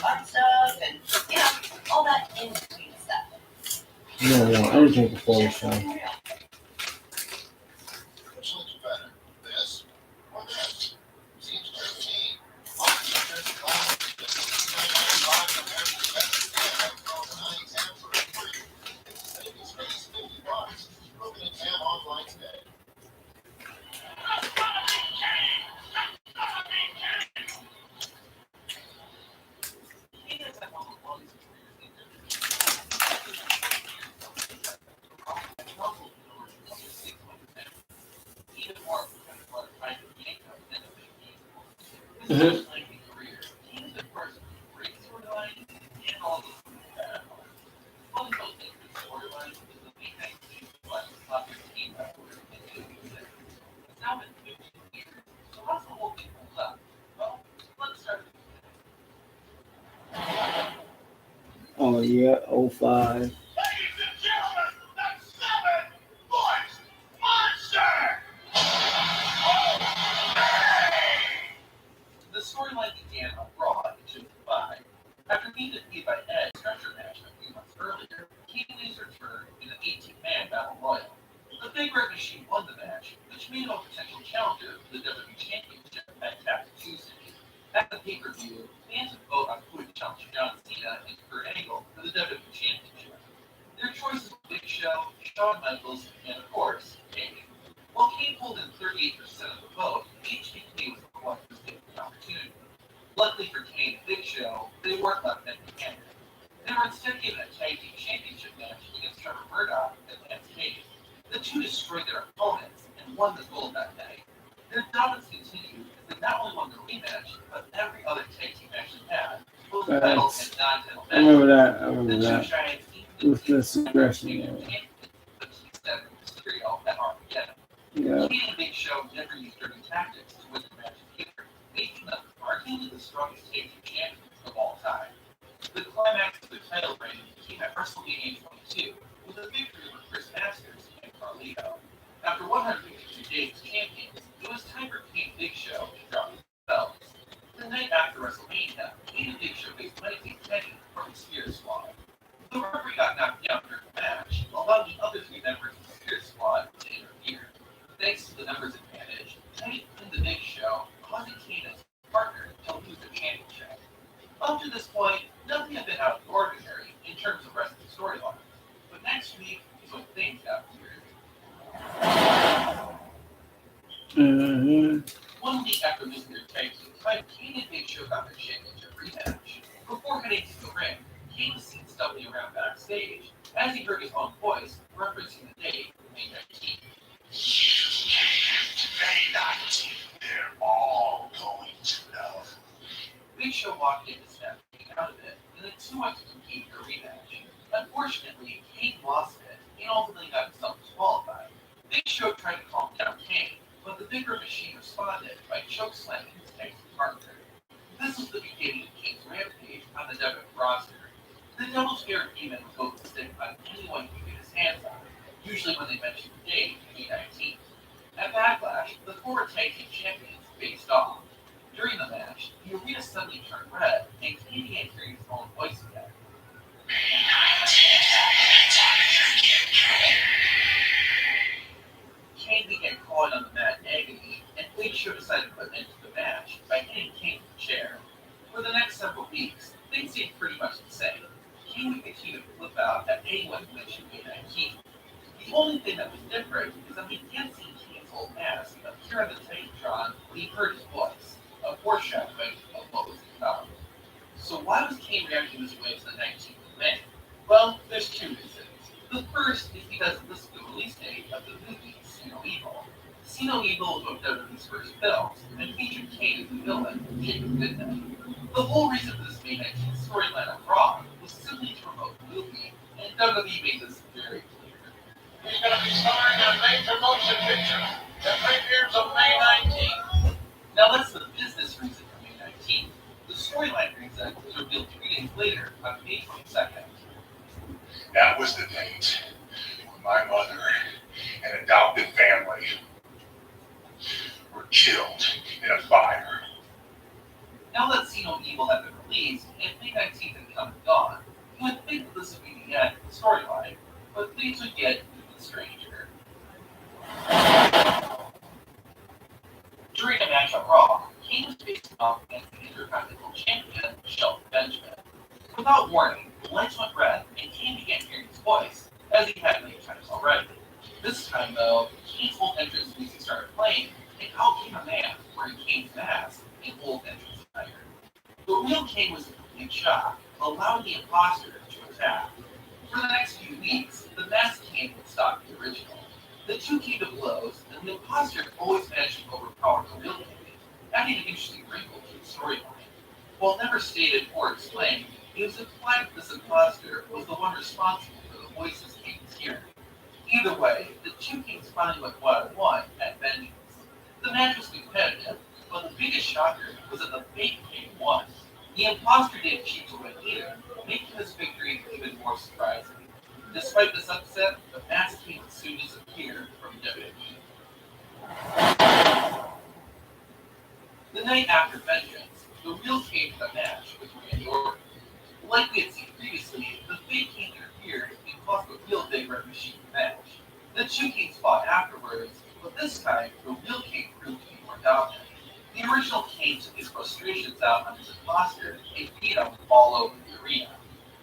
Fun stuff and, all that in-between stuff. No, anything before the show. Which looks better, this or this? Seems to me. Online today. Mm-hmm. Oh yeah, 05. Ladies and gentlemen, the 7-Foot Monster! The storyline began on Raw in 2005. After being defeated by Ed's structure match a few months earlier, Kane Lee's return in an 18-man battle royal. The Big Red Machine won the match, which made him a potential challenger for the WWE Championship at Tap Tuesday. At the pay-per-view, fans would vote on who would challenge John Cena and Kurt Angle for the WWE Championship. Their choices were Big Show, Shawn Michaels, and of course, Kane. While Kane pulled in 38% of the vote, HBK was the one who was given the opportunity. Luckily for Kane and Big Show, they weren't left empty-handed. They were instead given a tag team championship match against Trevor Murdoch and Lance Cage. The two destroyed their opponents and won the gold that night. Their dominance continued as they not only won the rematch, but every other tag team match they had, both title and non-title I remember matches. that. I remember The two that. giants With the suppression. Yeah. the key step in Mysterio at Armageddon. Yeah. Kane and Big Show never used dirty tactics to win the match either, making them arguably the strongest tag team champions of all time. The climax of the title reign came at WrestleMania 22 with a victory over Chris Masters and Carlito. After 152 days as champions, it was time for Kane and Big Show to drop the belts. The night after WrestleMania, Kane and Big Show faced Mighty Teddy from the Spear Squad. The referee got knocked down during the match, allowing the other three members of the Spear Squad to interfere. Thanks to the numbers advantage, Teddy pinned the Big Show, causing Kane and his partner to lose the championship. Up to this point, nothing had been out of the ordinary in terms of wrestling storyline. But next week is when things got weird. Mm-hmm. 1 week after losing their tag team title, Kane and Big Show got their championship rematch. Before heading to the ring, Kane was seen stumbling around backstage as he heard his own voice referencing the date, May 19th. May 19th, they're all going to know. Big Show walked in to snap Kane out of it, and the two went to compete for a rematch. Unfortunately, Kane lost it and ultimately got himself disqualified. Big Show tried to calm down Kane, but the Big Red Machine responded by chokeslamming his tag team partner. This was the beginning of Kane's rampage on the WWE roster. The Double Spear Demon would go to stick on anyone he could get his hands on, usually when they mentioned the date, May 19th. At Backlash, the former tag team champions faced off. During the match, the arena suddenly turned red, and Kane began hearing his own voice again. Kane began crawling on the mat in agony, and Big Show decided to put an end to the match by hitting Kane with a chair. For the next several weeks, things stayed pretty much the same. Kane would continue to flip out at anyone who mentioned May 19th. The only thing that was different is that we began seeing Kane's old mask appear on the Titantron when he heard his voice, a foreshadowing of what was to come. So why was Kane reacting this way to the 19th of May? Well, there's two reasons. The first is because this is the release date of the movie See No Evil. See No Evil was one of WWE's first films and featured Kane as the villain, Jacob Goodnight. The whole reason for this May 19th storyline of Raw was simply to promote the movie, and WWE made this very clear. He's going to be starring in a major motion picture that premieres on May 19th. Now that's the business reason for May 19th. The storyline reason was revealed 3 days later on May 22nd. That was the date when my mother and adopted family were killed in a fire. Now that See No Evil had been released and May 19th had come and gone, you would think that this would be the end of the storyline, but things would get even stranger. During a match on Raw, Kane was facing off against the Intercontinental Champion, Shelton Benjamin. Without warning, the lights went red and Kane began hearing his voice, as he had many times already. This time, though, Kane's old entrance music started playing, and out came a man wearing Kane's mask and old entrance attire. The real Kane was in complete shock, allowing the imposter to attack. For the next few weeks, the masked Kane would stalk the original. The two came to blows, and the imposter always managed to overpower the real Kane, adding an interesting wrinkle to the storyline. While never stated or explained, it was implied that this imposter was the one responsible for the voices Kane was hearing. Either way, the two Kings finally went 1-1 at Vengeance. The match was competitive, but the biggest shocker was that the fake King won. The imposter didn't cheat to win either, making this victory even more surprising. Despite this upset, the masked King would soon disappear from WWE. The night after Vengeance, the real King had a match with Randy Orton. Like we had seen previously, the fake King interfered and caused a real big Red Machine match. The two Kings fought afterwards, but this time, the real King proved to be more dominant. The original King took his frustrations out on his imposter and beat him all over the arena.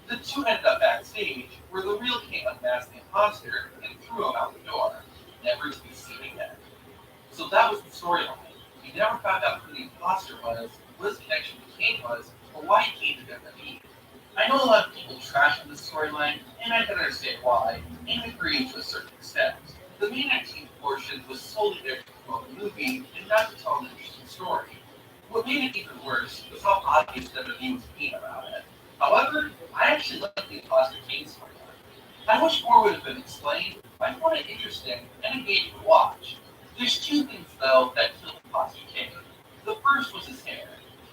The two ended up backstage, where the real King unmasked the imposter and threw him out the door, never to be seen again. So that was the storyline. We never found out who the imposter was, what his connection to Kane was, or why he came to WWE. I know a lot of people trash on this storyline, and I can understand why, and agree to a certain extent. The May 19th portion was solely there to promote the movie and not to tell an interesting story. What made it even worse was how obvious WWE was being about it. However, I actually like the imposter Kane storyline. I wish more would have been explained, but I found it interesting and engaging to watch. There's two things, though, that killed imposter Kane. The first was his hair.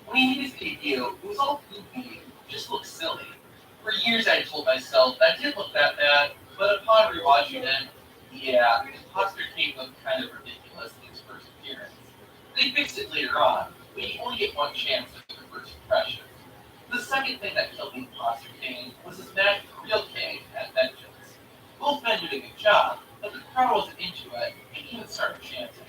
When he made his debut, it was all goofy, just looked silly. For years I told myself that didn't look that bad, but upon rewatching it, yeah, imposter Kane looked kind of ridiculous in his first appearance. They fixed it later on, but you only get one chance at the first impression. The second thing that killed the imposter Kane was his match with the real Kane at Vengeance. Both men did a good job, but the crowd wasn't into it, and even started chanting.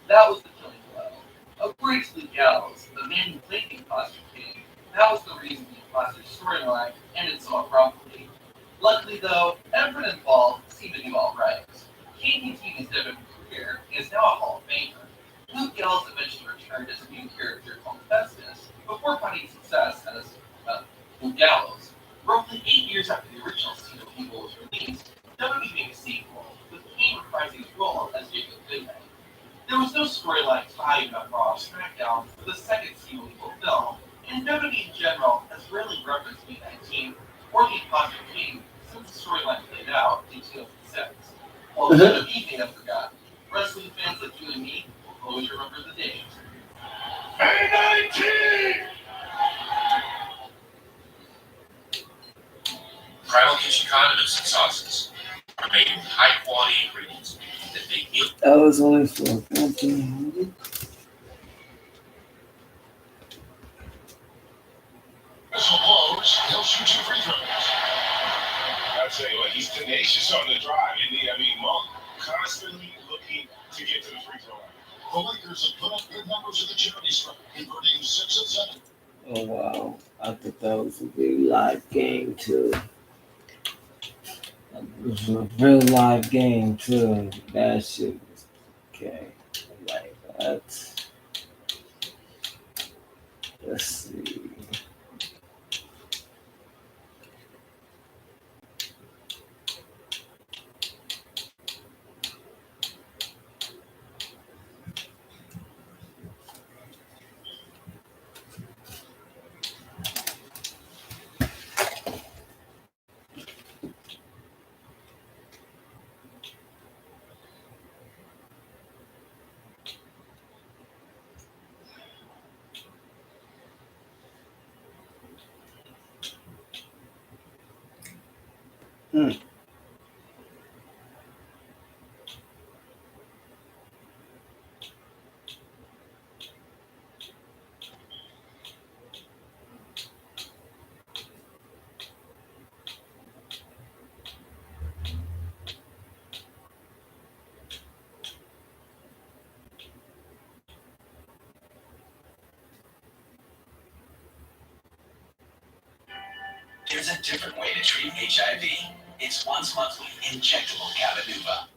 That was the killing blow. According to the Gallows, the man who played the imposter King, that was the reason the imposter storyline ended so abruptly. Luckily, though, everyone involved seemed to do all right. King continued his WWE career and is now a Hall of Famer. Luke Gallows eventually returned as a new character called Festus before finding success as Luke Gallows. Roughly 8 years after the original See No Evil was released, WWE made a sequel, with Kane reprising his role as Jacob Goodman. There was no storyline tied about Raw or SmackDown for the second See No Evil film, and WWE in general has rarely referenced May 19 or the imposter King since the storyline played out in 2006. While WWE may have forgotten, wrestling fans like you and me will always remember the date. May 19! Primal Kitchen condiments and sauces are made with high-quality ingredients that make meal. That was only for 1,400. Missile blows, he'll shoot you free throws. I tell you what, he's tenacious on the drive, isn't he? I mean, Monk constantly looking to get to the free throw line. The Lakers have put up good numbers in the charity stripe, converting 6 of 7. Oh wow! I thought that was a big live game too. It was a real live game too. That shit was okay. Like that. Let's see. Hmm. There's a different way to treat HIV. It's once monthly injectable Cabenuva.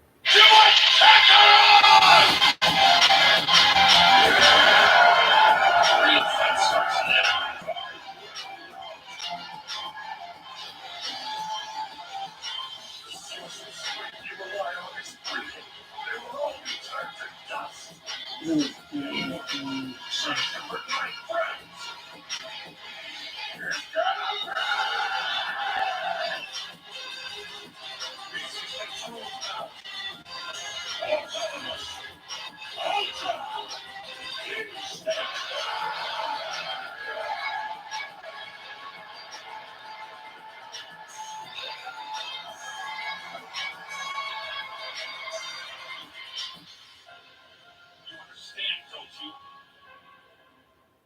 Real fight starts now. You rely on is breathing. They will all be turned to dust. Search for my friends. You're gonna This is the truth now. Ultra! You understand, don't you?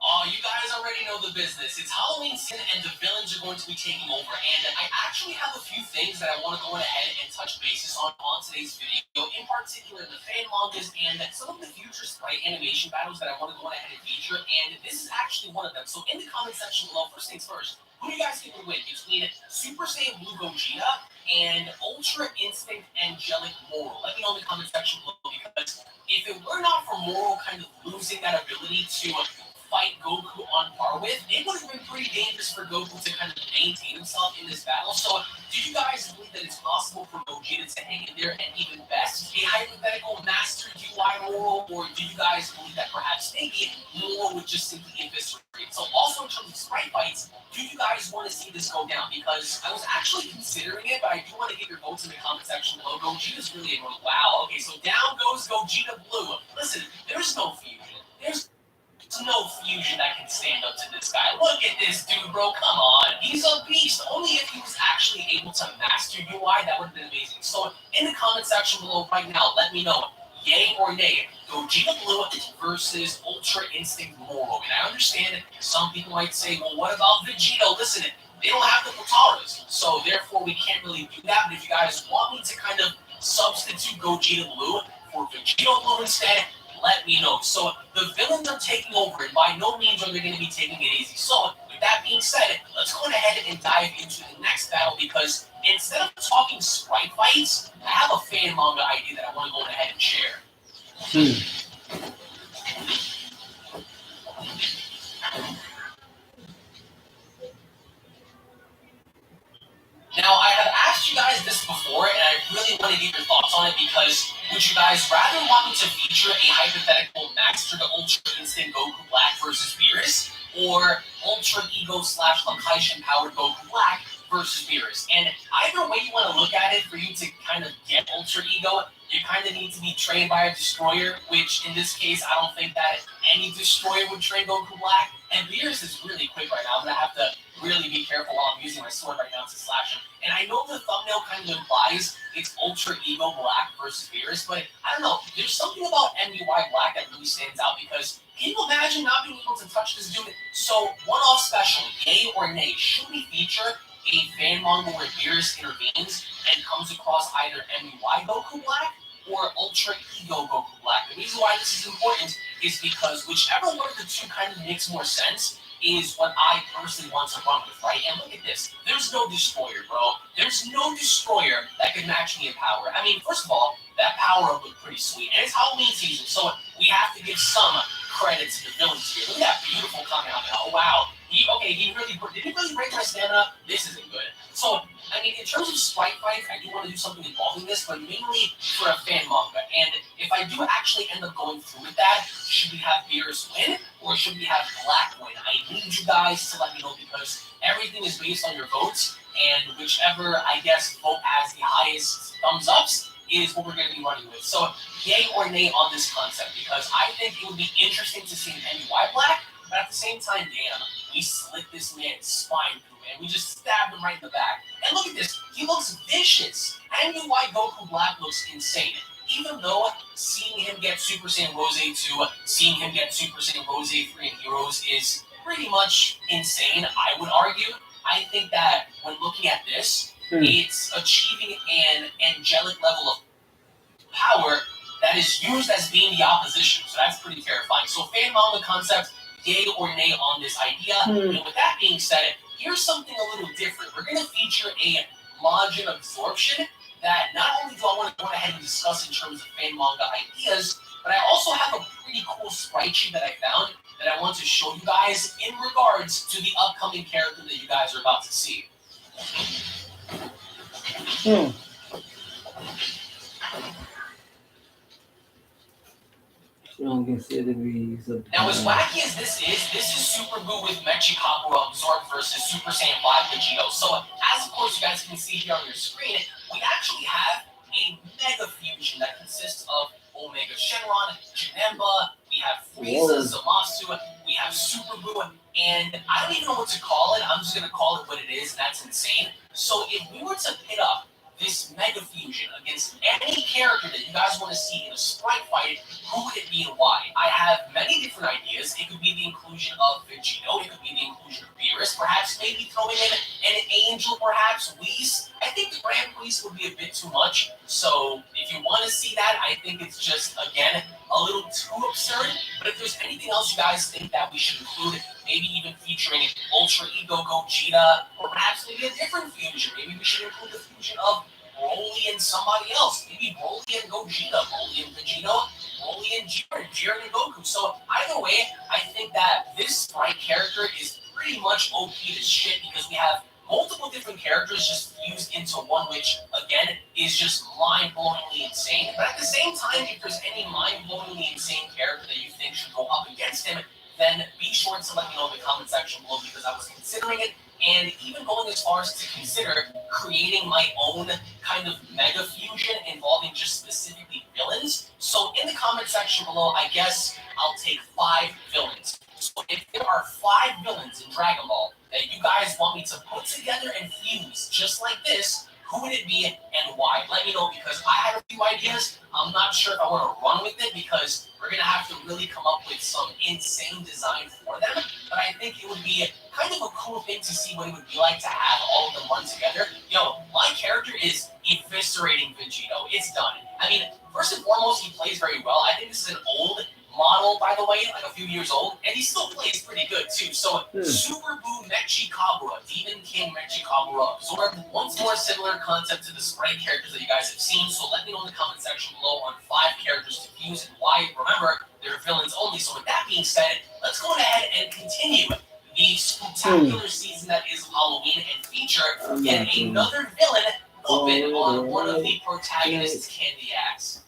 Oh, you guys already know the business. It's Halloween season and the villains are going to be taking over. And I actually have a few things that I want to go ahead and touch bases on today's video. In particular, the fan mangas and some of the future sprite animation battles that I want to go ahead and feature. And this is actually one of them. So in the comment section below, first things first, who do you guys think would win between Super Saiyan Blue Gogeta and Ultra Instinct Angelic Moro? Let me know in the comment section below, because if it were not for Moro kind of losing that ability to fight Goku on par with, it would have been pretty dangerous for Goku to kind of maintain himself in this battle. So, do you guys believe that it's possible for Gogeta to hang in there and even best a hypothetical Master UI Moro, or do you guys believe that perhaps maybe Moro would just simply eviscerate? So, also in terms of sprite fights, do you guys want to see this go down? Because I was actually considering it, but I do want to get your votes in the comment section below. Gogeta's really a wow. Okay, so down goes Gogeta Blue. Listen, there's no fusion. There's no fusion that can stand up to this guy. Look at this dude, bro. Come on. He's a beast. Only if he was actually able to master UI, that would have been amazing. So, in the comment section below right now, let me know, yay or nay, Gogeta Blue versus Ultra Instinct Moro. And I understand some people might say, well, what about Vegito? Listen, they don't have the Pataras, so therefore we can't really do that. But if you guys want me to kind of substitute Gogeta Blue for Vegito Blue instead, let me know. So the villains are taking over, and by no means are they going to be taking it easy. So with that being said, let's go ahead and dive into the next battle, because instead of talking sprite fights, I have a fan manga idea that I want to go ahead and share. Now, I have asked you guys this before, and I really want to get your thoughts on it, because would you guys rather want me to feature a hypothetical Master to Ultra Instinct Goku Black versus Beerus, or Ultra Ego / Location Powered Goku Black versus Beerus? And either way you want to look at it, for you to kind of get Ultra Ego, you kind of need to be trained by a destroyer, which in this case, I don't think that any destroyer would train Goku Black. And Beerus is really quick right now. I'm going to have to really be careful while I'm using my sword right now to slash him. And I know the thumbnail kind of implies it's Ultra Ego Black versus Beerus, but I don't know. There's something about MUI Black that really stands out, because can you imagine not being able to touch this dude? So, one-off special, yay or nay, should we feature a fan manga where Beerus intervenes and comes across either MUI Goku Black or Ultra Ego Goku Black? The reason why this is important is because whichever one of the two kind of makes more sense is what I personally want to run with, right? And look at this. There's no destroyer, bro. There's no destroyer that can match me in power. I mean, first of all, that power up looked pretty sweet. And it's Halloween season, so we have to give some credit to the villains here. Look at that beautiful Kamehameha. Oh, wow. Did he really break my stamina? This isn't good. So, I mean, in terms of sprite fights, I do want to do something involving this, but mainly for a fan manga. And if I do actually end up going through with that, should we have Beerus win, or should we have Black win? I need you guys to let me know, because everything is based on your votes, and whichever, I guess, vote has the highest thumbs ups is what we're going to be running with. So, yay or nay on this concept, because I think it would be interesting to see an MUI Black, but at the same time, damn, we slit this man's spine through, man. We just stabbed him right in the back. And look at this. He looks vicious. I knew why Goku Black looks insane. Even though seeing him get Super Saiyan Rose 2, seeing him get Super Saiyan Rose 3 in Heroes is pretty much insane, I would argue. I think that when looking at this, it's achieving an angelic level of power that is used as being the opposition. So that's pretty terrifying. So fan manga concept, yay or nay on this idea. And with that being said, here's something a little different. We're going to feature a Majin absorption that not only do I want to go ahead and discuss in terms of fan manga ideas, but I also have a pretty cool sprite sheet that I found that I want to show you guys in regards to the upcoming character that you guys are about to see. Now, as wacky as this is Super Buu with Mechi Kakura absorbed versus Super Saiyan 5 Vegito. So, as of course you guys can see here on your screen, we actually have a Mega Fusion that consists of Omega Shenron, Janemba, we have Frieza, Zamasu, we have Super Buu, and I don't even know what to call it. I'm just going to call it what it is, and that's insane. So, if we were to pit up this Mega Fusion against any character that you guys want to see in a sprite fight, who would it be and why? I have many different ideas. It could be the inclusion of Vegito, it could be the inclusion of Beerus, perhaps maybe throwing in an Angel, perhaps Whis. I think the Grand Whis would be a bit too much, so if you want to see that, I think it's just, again, a little too absurd. But if there's anything else you guys think that we should include, maybe even featuring Ultra Ego Gogeta, or perhaps maybe a different fusion. Maybe we should include the fusion of Broly and somebody else. Maybe Broly and Gogeta, Broly and Vegito, Broly and Jiren and Goku. So either way, I think that this sprite character is pretty much OP as shit because we have multiple different characters just fused into one, which, again, is just mind-blowingly insane. But at the same time, if there's any mind-blowingly insane character that you think should go up against him, then be sure to let me know in the comment section below because I was considering it and even going as far as to consider creating my own kind of mega fusion involving just specifically villains. So in the comment section below, I guess I'll take 5 villains. So if there are 5 villains in Dragon Ball that you guys want me to put together and fuse just like this, who would it be and why? Let me know because I had a few ideas. I'm not sure if I want to run with it because we're going to have to really come up with some insane design for them. But I think it would be kind of a cool thing to see what it would be like to have all of them run together. Yo, my character is eviscerating Vegito. It's done. I mean, first and foremost, he plays very well. I think this is an old model, by the way, like a few years old, and he still plays pretty good too. So Super Buu Mechi Kabura, Demon King Mechi Kabura, absorbed once more similar concept to the sprite characters that you guys have seen. So let me know in the comment section below on 5 characters to fuse and why. Remember, they're villains only. So with that being said, let's go ahead and continue the spectacular season that is Halloween and feature yet another villain open on one of the protagonists' candy acts.